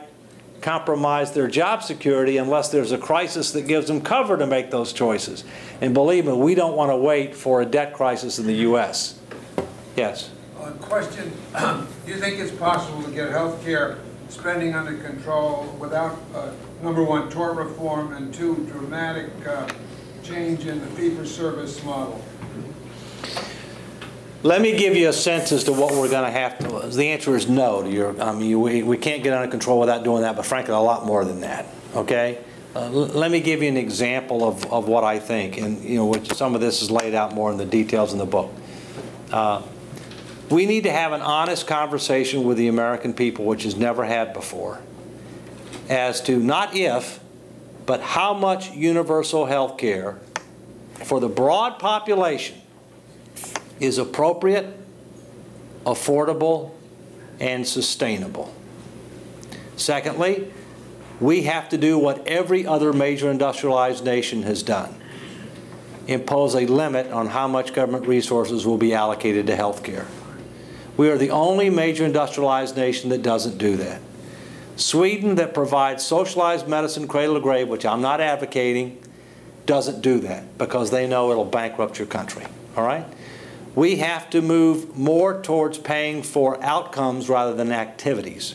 compromise their job security unless there's a crisis that gives them cover to make those choices. And believe me, we don't want to wait for a debt crisis in the U.S. Yes? Question, do you think it's possible to get health care spending under control without, number one, tort reform, and two, dramatic change in the fee-for-service model? Let me give you a sense as to what we're going to have to. The answer is no. We can't get under control without doing that, but frankly, a lot more than that. Okay? Let me give you an example of what I think, and which some of this is laid out more in the details in the book. We need to have an honest conversation with the American people, which is never had before, as to not if, but how much universal health care for the broad population is appropriate, affordable, and sustainable. Secondly, we have to do what every other major industrialized nation has done: impose a limit on how much government resources will be allocated to health care. We are the only major industrialized nation that doesn't do that. Sweden, that provides socialized medicine cradle to grave, which I'm not advocating, doesn't do that because they know it'll bankrupt your country. All right? We have to move more towards paying for outcomes rather than activities.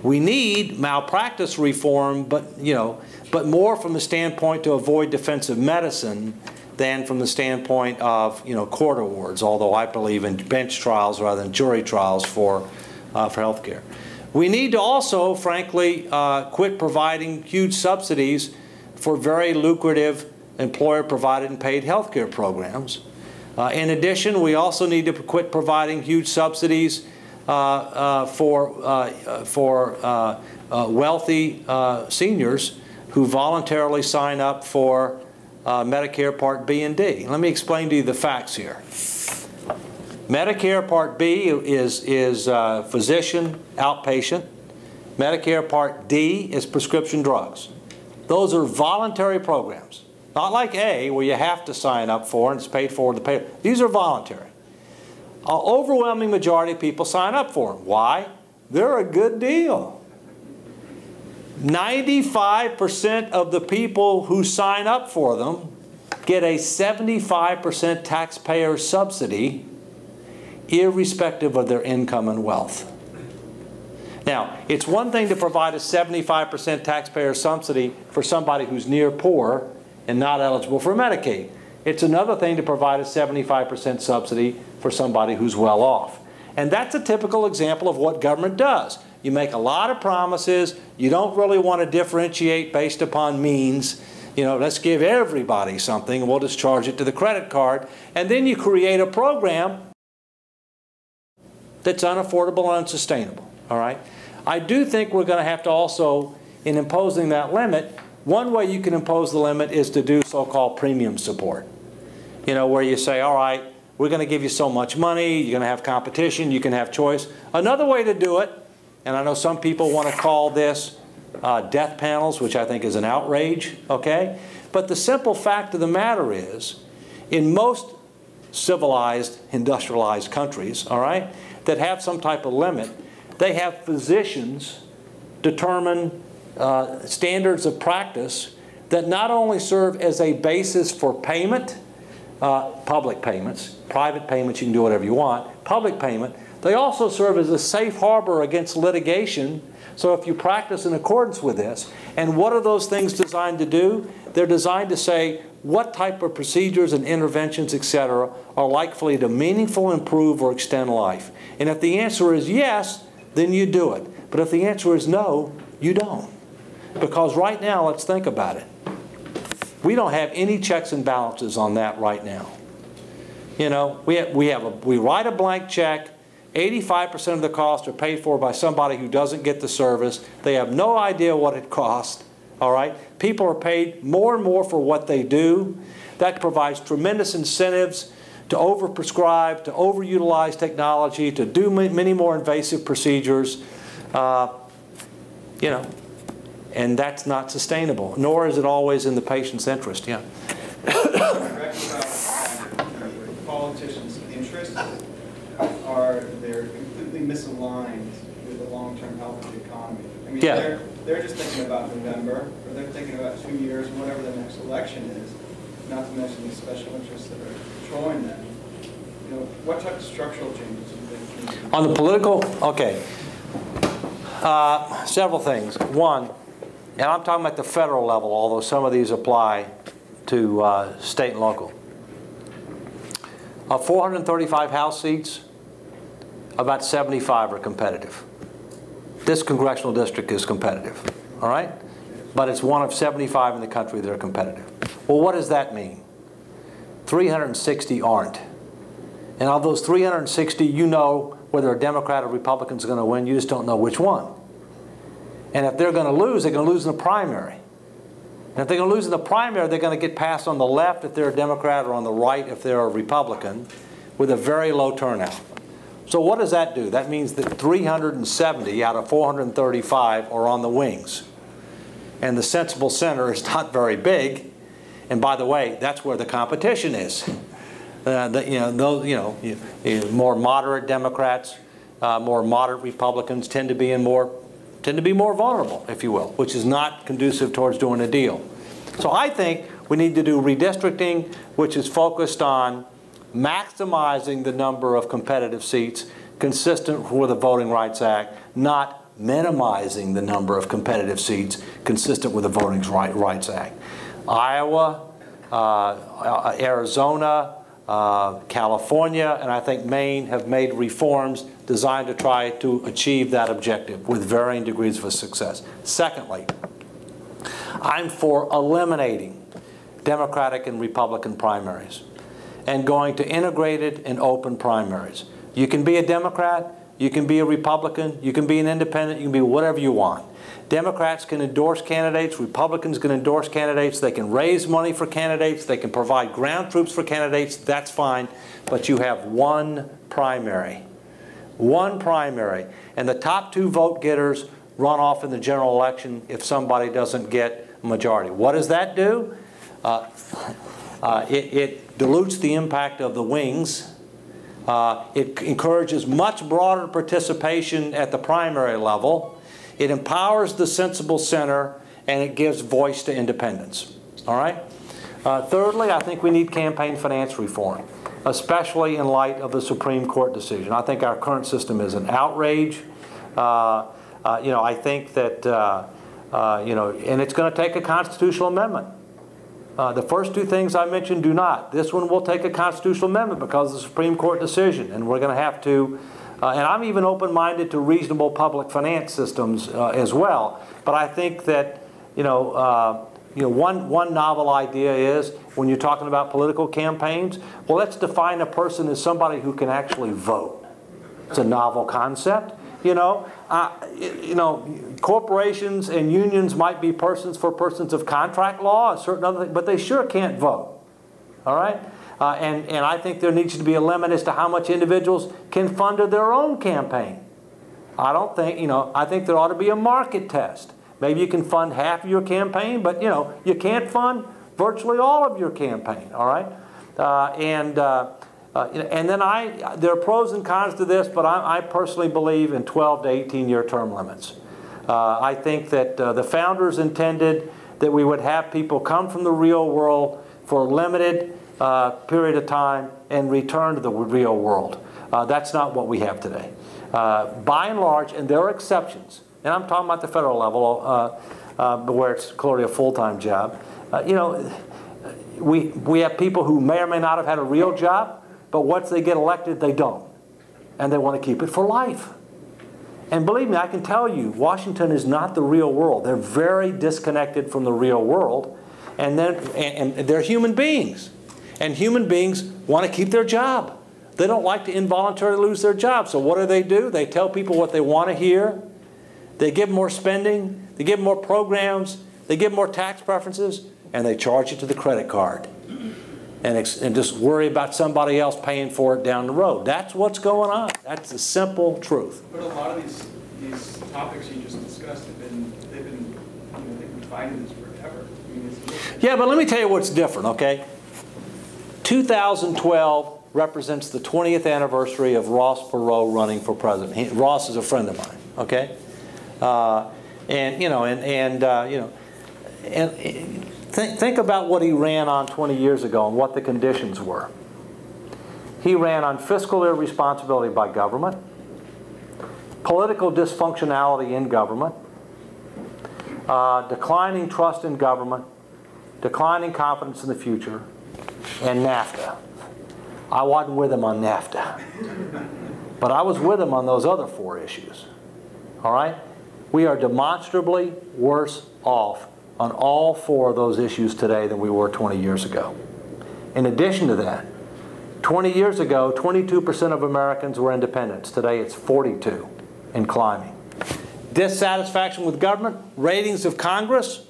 We need malpractice reform, but more from the standpoint to avoid defensive medicine than from the standpoint of court awards. Although I believe in bench trials rather than jury trials for health care. We need to also, frankly, quit providing huge subsidies for very lucrative employer-provided and paid health care programs. In addition, we also need to quit providing huge subsidies for wealthy seniors who voluntarily sign up for Medicare Part B and D. Let me explain to you the facts here. Medicare Part B is physician outpatient. Medicare Part D is prescription drugs. Those are voluntary programs. Not like A, where you have to sign up for and it's paid for the pay. These are voluntary. An overwhelming majority of people sign up for them. Why? They're a good deal. 95% of the people who sign up for them get a 75% taxpayer subsidy, irrespective of their income and wealth. Now, it's one thing to provide a 75% taxpayer subsidy for somebody who's near poor and not eligible for Medicaid. It's another thing to provide a 75% subsidy for somebody who's well off. And that's a typical example of what government does. You make a lot of promises. You don't really want to differentiate based upon means. Let's give everybody something and we'll just charge it to the credit card. And then you create a program that's unaffordable and unsustainable. All right? I do think we're going to have to also, in imposing that limit, one way you can impose the limit is to do so-called premium support. Where you say, all right, we're going to give you so much money, you're going to have competition, you can have choice. Another way to do it, and I know some people want to call this death panels, which I think is an outrage, okay? But the simple fact of the matter is, in most civilized, industrialized countries, all right, that have some type of limit, they have physicians determine standards of practice that not only serve as a basis for payment, public payments, private payments, you can do whatever you want, public payment, they also serve as a safe harbor against litigation. So if you practice in accordance with this, and what are those things designed to do? They're designed to say what type of procedures and interventions, etc., are likely to meaningfully improve or extend life. And if the answer is yes, then you do it. But if the answer is no, you don't. Because right now, let's think about it. We don't have any checks and balances on that right now. We write a blank check. 85% of the costs are paid for by somebody who doesn't get the service. They have no idea what it costs. All right? People are paid more and more for what they do. That provides tremendous incentives to overprescribe, to overutilize technology, to do many more invasive procedures. And that's not sustainable, nor is it always in the patient's interest. Yeah. Politicians' interests are they're completely misaligned with the long-term health of the economy. I mean, Yeah. they're just thinking about November, or they're thinking about 2 years, whatever the next election is, not to mention the special interests that are controlling them. You know, what type of structural changes do you think? On the political, okay. Several things. One, and I'm talking about the federal level, although some of these apply to state and local. Of 435 House seats, about 75 are competitive. This congressional district is competitive, all right? But it's one of 75 in the country that are competitive. Well, what does that mean? 360 aren't. And of those 360, you know whether a Democrat or Republican is going to win. You just don't know which one. And if they're going to lose, they're going to lose in the primary. And if they're going to lose in the primary, they're going to get passed on the left if they're a Democrat or on the right if they're a Republican with a very low turnout. So what does that do? That means that 370 out of 435 are on the wings. And the sensible center is not very big. And by the way, that's where the competition is. More moderate Democrats, more moderate Republicans tend to be more vulnerable, if you will, which is not conducive towards doing a deal. So I think we need to do redistricting, which is focused on maximizing the number of competitive seats consistent with the Voting Rights Act, not minimizing the number of competitive seats consistent with the Voting Rights Act. Iowa, Arizona, California, and I think Maine have made reforms designed to try to achieve that objective with varying degrees of success. Secondly, I'm for eliminating Democratic and Republican primaries and going to integrated and open primaries. You can be a Democrat, you can be a Republican, you can be an independent, you can be whatever you want. Democrats can endorse candidates, Republicans can endorse candidates, they can raise money for candidates, they can provide ground troops for candidates, that's fine, but you have one primary. One primary. And the top two vote getters run off in the general election if somebody doesn't get a majority. What does that do? It dilutes the impact of the wings. It encourages much broader participation at the primary level. It empowers the sensible center, and it gives voice to independents. All right? Thirdly, I think we need campaign finance reform, especially in light of the Supreme Court decision. I think our current system is an outrage. I think that, and it's going to take a constitutional amendment. The first two things I mentioned do not. This one will take a constitutional amendment because of the Supreme Court decision, and we're going to have to. And I'm even open-minded to reasonable public finance systems as well. But I think that one novel idea is when you're talking about political campaigns, well, let's define a person as somebody who can actually vote. It's a novel concept. Corporations and unions might be persons for persons of contract law, and certain other things, but they sure can't vote. All right? And I think there needs to be a limit as to how much individuals can fund their own campaign. I don't think, I think there ought to be a market test. Maybe you can fund half of your campaign, but, you can't fund virtually all of your campaign, all right? And then there are pros and cons to this, but I personally believe in 12 to 18-year term limits. I think that the founders intended that we would have people come from the real world for a limited period of time and return to the real world. That's not what we have today. By and large, and there are exceptions, and I'm talking about the federal level, where it's clearly a full-time job. We have people who may or may not have had a real job, but once they get elected, they don't. And they want to keep it for life. And believe me, I can tell you, Washington is not the real world. They're very disconnected from the real world. And they're human beings. And human beings want to keep their job. They don't like to involuntarily lose their job. So what do? They tell people what they want to hear. They give more spending. They give more programs. They give more tax preferences. And they charge it to the credit card. And just worry about somebody else paying for it down the road. That's what's going on. That's the simple truth. But a lot of these topics you just discussed they've been fighting this forever. I mean, yeah, but let me tell you what's different, okay? 2012 represents the 20th anniversary of Ross Perot running for president. Ross is a friend of mine, okay? And you know, think about what he ran on 20 years ago and what the conditions were. He ran on fiscal irresponsibility by government, political dysfunctionality in government, declining trust in government, declining confidence in the future, and NAFTA. I wasn't with him on NAFTA, but I was with him on those other 4 issues. All right? We are demonstrably worse off on all 4 of those issues today than we were 20 years ago. In addition to that, 20 years ago, 22% of Americans were independents. Today it's 42 and climbing. Dissatisfaction with government, ratings of Congress,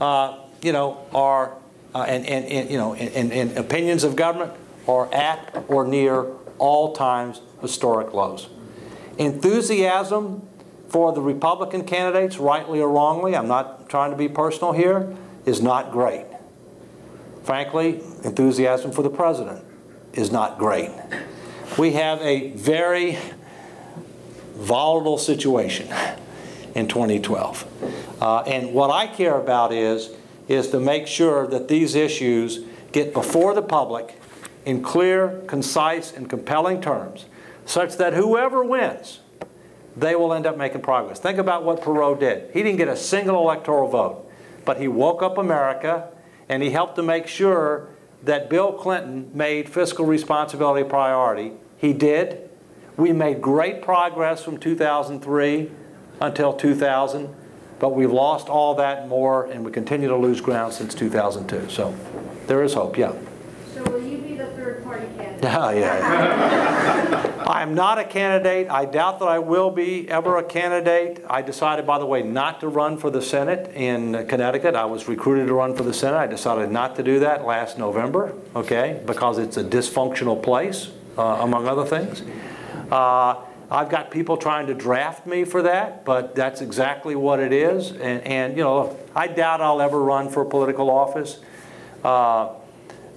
you know, are and opinions of government are at or near all-time historic lows. Enthusiasm for the Republican candidates, rightly or wrongly, I'm not trying to be personal here, is not great. Frankly, enthusiasm for the president is not great. We have a very volatile situation in 2012. And what I care about is to make sure that these issues get before the public in clear, concise, and compelling terms, such that whoever wins, they will end up making progress. Think about what Perot did. He didn't get a single electoral vote, but he woke up America and he helped to make sure that Bill Clinton made fiscal responsibility a priority. He did. We made great progress from 2003 until 2000, but we've lost all that and more, and we continue to lose ground since 2002. So there is hope, yeah. So will you be the third-party candidate? Yeah. I'm not a candidate. I doubt that I will be ever a candidate. I decided, by the way, not to run for the Senate in Connecticut. I was recruited to run for the Senate. I decided not to do that last November, okay, because it's a dysfunctional place, among other things. I've got people trying to draft me for that, but that's exactly what it is. And you know, I doubt I'll ever run for political office.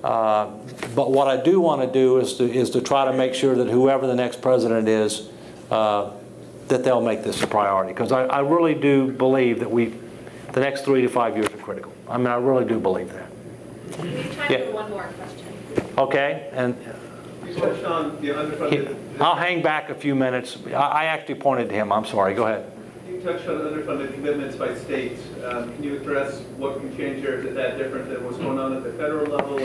But what I do want to do is to try to make sure that whoever the next president is, that they'll make this a priority. Because I really do believe that the next 3 to 5 years are critical. I mean, I really do believe that. We have time for one more question. Okay, and you touched on the underfunded. I'll hang back a few minutes. I actually pointed to him. I'm sorry. Go ahead. You touched on underfunded commitments by states. Can you address what can change there? Is that different than what's going on at the federal level?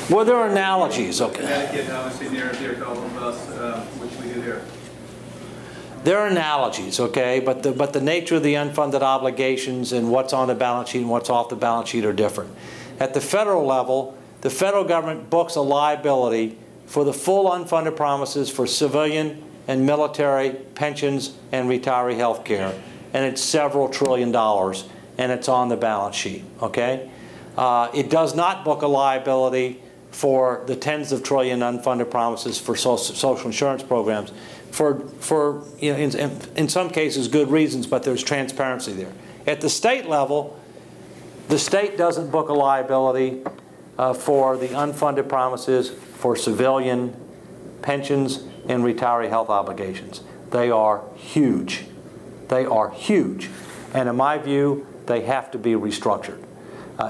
Well, there are analogies. Okay. Connecticut, obviously, near to all of us, which we do there. There are analogies, okay, but the nature of the unfunded obligations and what's on the balance sheet and what's off the balance sheet are different. At the federal level, the federal government books a liability for the full unfunded promises for civilian and military pensions and retiree health care, and it's several $1 trillion, and it's on the balance sheet, okay? It does not book a liability for the tens of trillion unfunded promises for social insurance programs for you know, in some cases good reasons, but there's transparency there. At the state level, the state doesn't book a liability for the unfunded promises for civilian pensions and retiree health obligations. They are huge. They are huge. And in my view, they have to be restructured.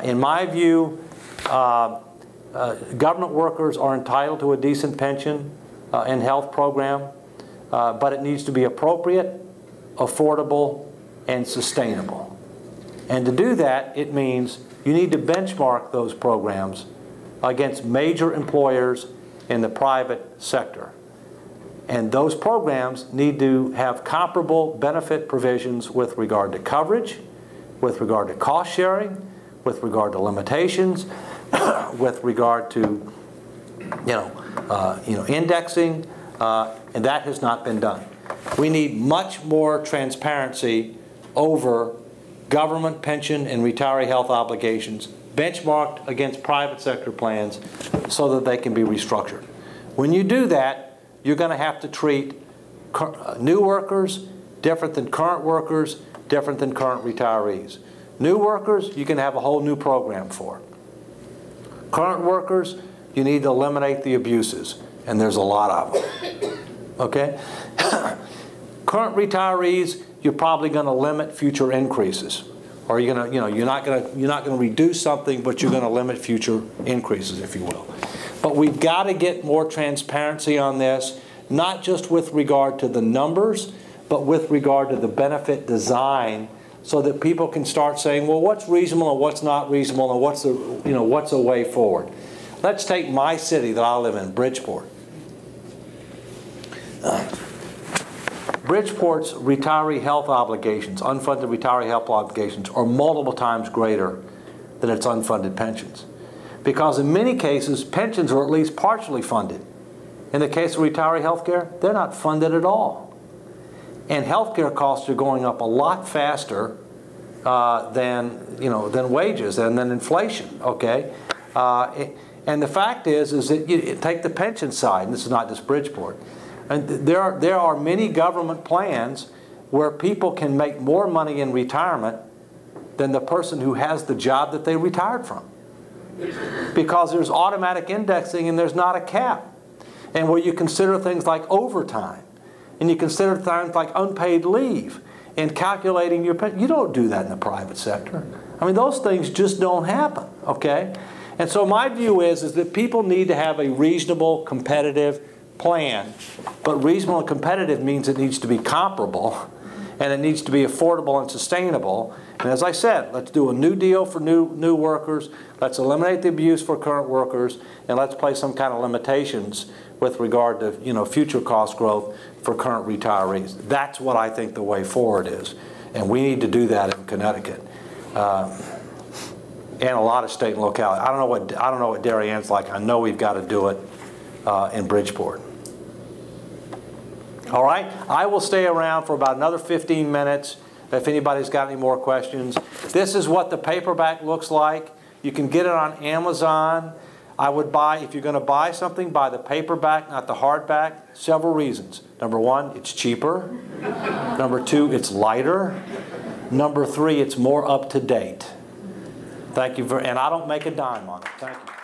In my view, government workers are entitled to a decent pension and health program, but it needs to be appropriate, affordable, and sustainable. And to do that, it means you need to benchmark those programs against major employers in the private sector. And those programs need to have comparable benefit provisions with regard to coverage, with regard to cost sharing, with regard to limitations, with regard to indexing, and that has not been done. We need much more transparency over government pension and retiree health obligations benchmarked against private sector plans so that they can be restructured. When you do that, you're going to have to treat new workers different than current workers, different than current retirees. New workers, you can have a whole new program for. Current workers, you need to eliminate the abuses, and there's a lot of them. Okay? Current retirees, you're probably going to limit future increases. Or you're going to, you're not going to reduce something, but you're going to limit future increases, if you will. But we've got to get more transparency on this, not just with regard to the numbers, but with regard to the benefit design, so that people can start saying, well, what's reasonable and what's not reasonable, and what's the, what's a way forward. Let's take my city that I live in, Bridgeport. Bridgeport's retiree health obligations, unfunded retiree health obligations, are multiple times greater than its unfunded pensions. Because in many cases, pensions are at least partially funded. In the case of retiree health care, they're not funded at all. And health care costs are going up a lot faster than wages and than inflation, okay? And the fact is that you take the pension side, and this is not just Bridgeport, and there are many government plans where people can make more money in retirement than the person who has the job that they retired from. Because there's automatic indexing and there's not a cap. And where you consider things like overtime, and you consider things like unpaid leave, and calculating your pension. You don't do that in the private sector. I mean, those things just don't happen, okay? And so my view is that people need to have a reasonable, competitive plan. But reasonable and competitive means it needs to be comparable, and it needs to be affordable and sustainable. And as I said, let's do a new deal for new workers. Let's eliminate the abuse for current workers, and let's place some kind of limitations with regard to future cost growth for current retirees. That's what I think the way forward is, and we need to do that in Connecticut, and a lot of state and locality. I don't know what Darien's like. I know we've got to do it in Bridgeport. All right, I will stay around for about another 15 minutes if anybody's got any more questions. This is what the paperback looks like. You can get it on Amazon. I would buy, if you're going to buy something, buy the paperback, not the hardback. Several reasons. Number one, it's cheaper. Number two, it's lighter. Number three, it's more up to date. Thank you and I don't make a dime on it. Thank you.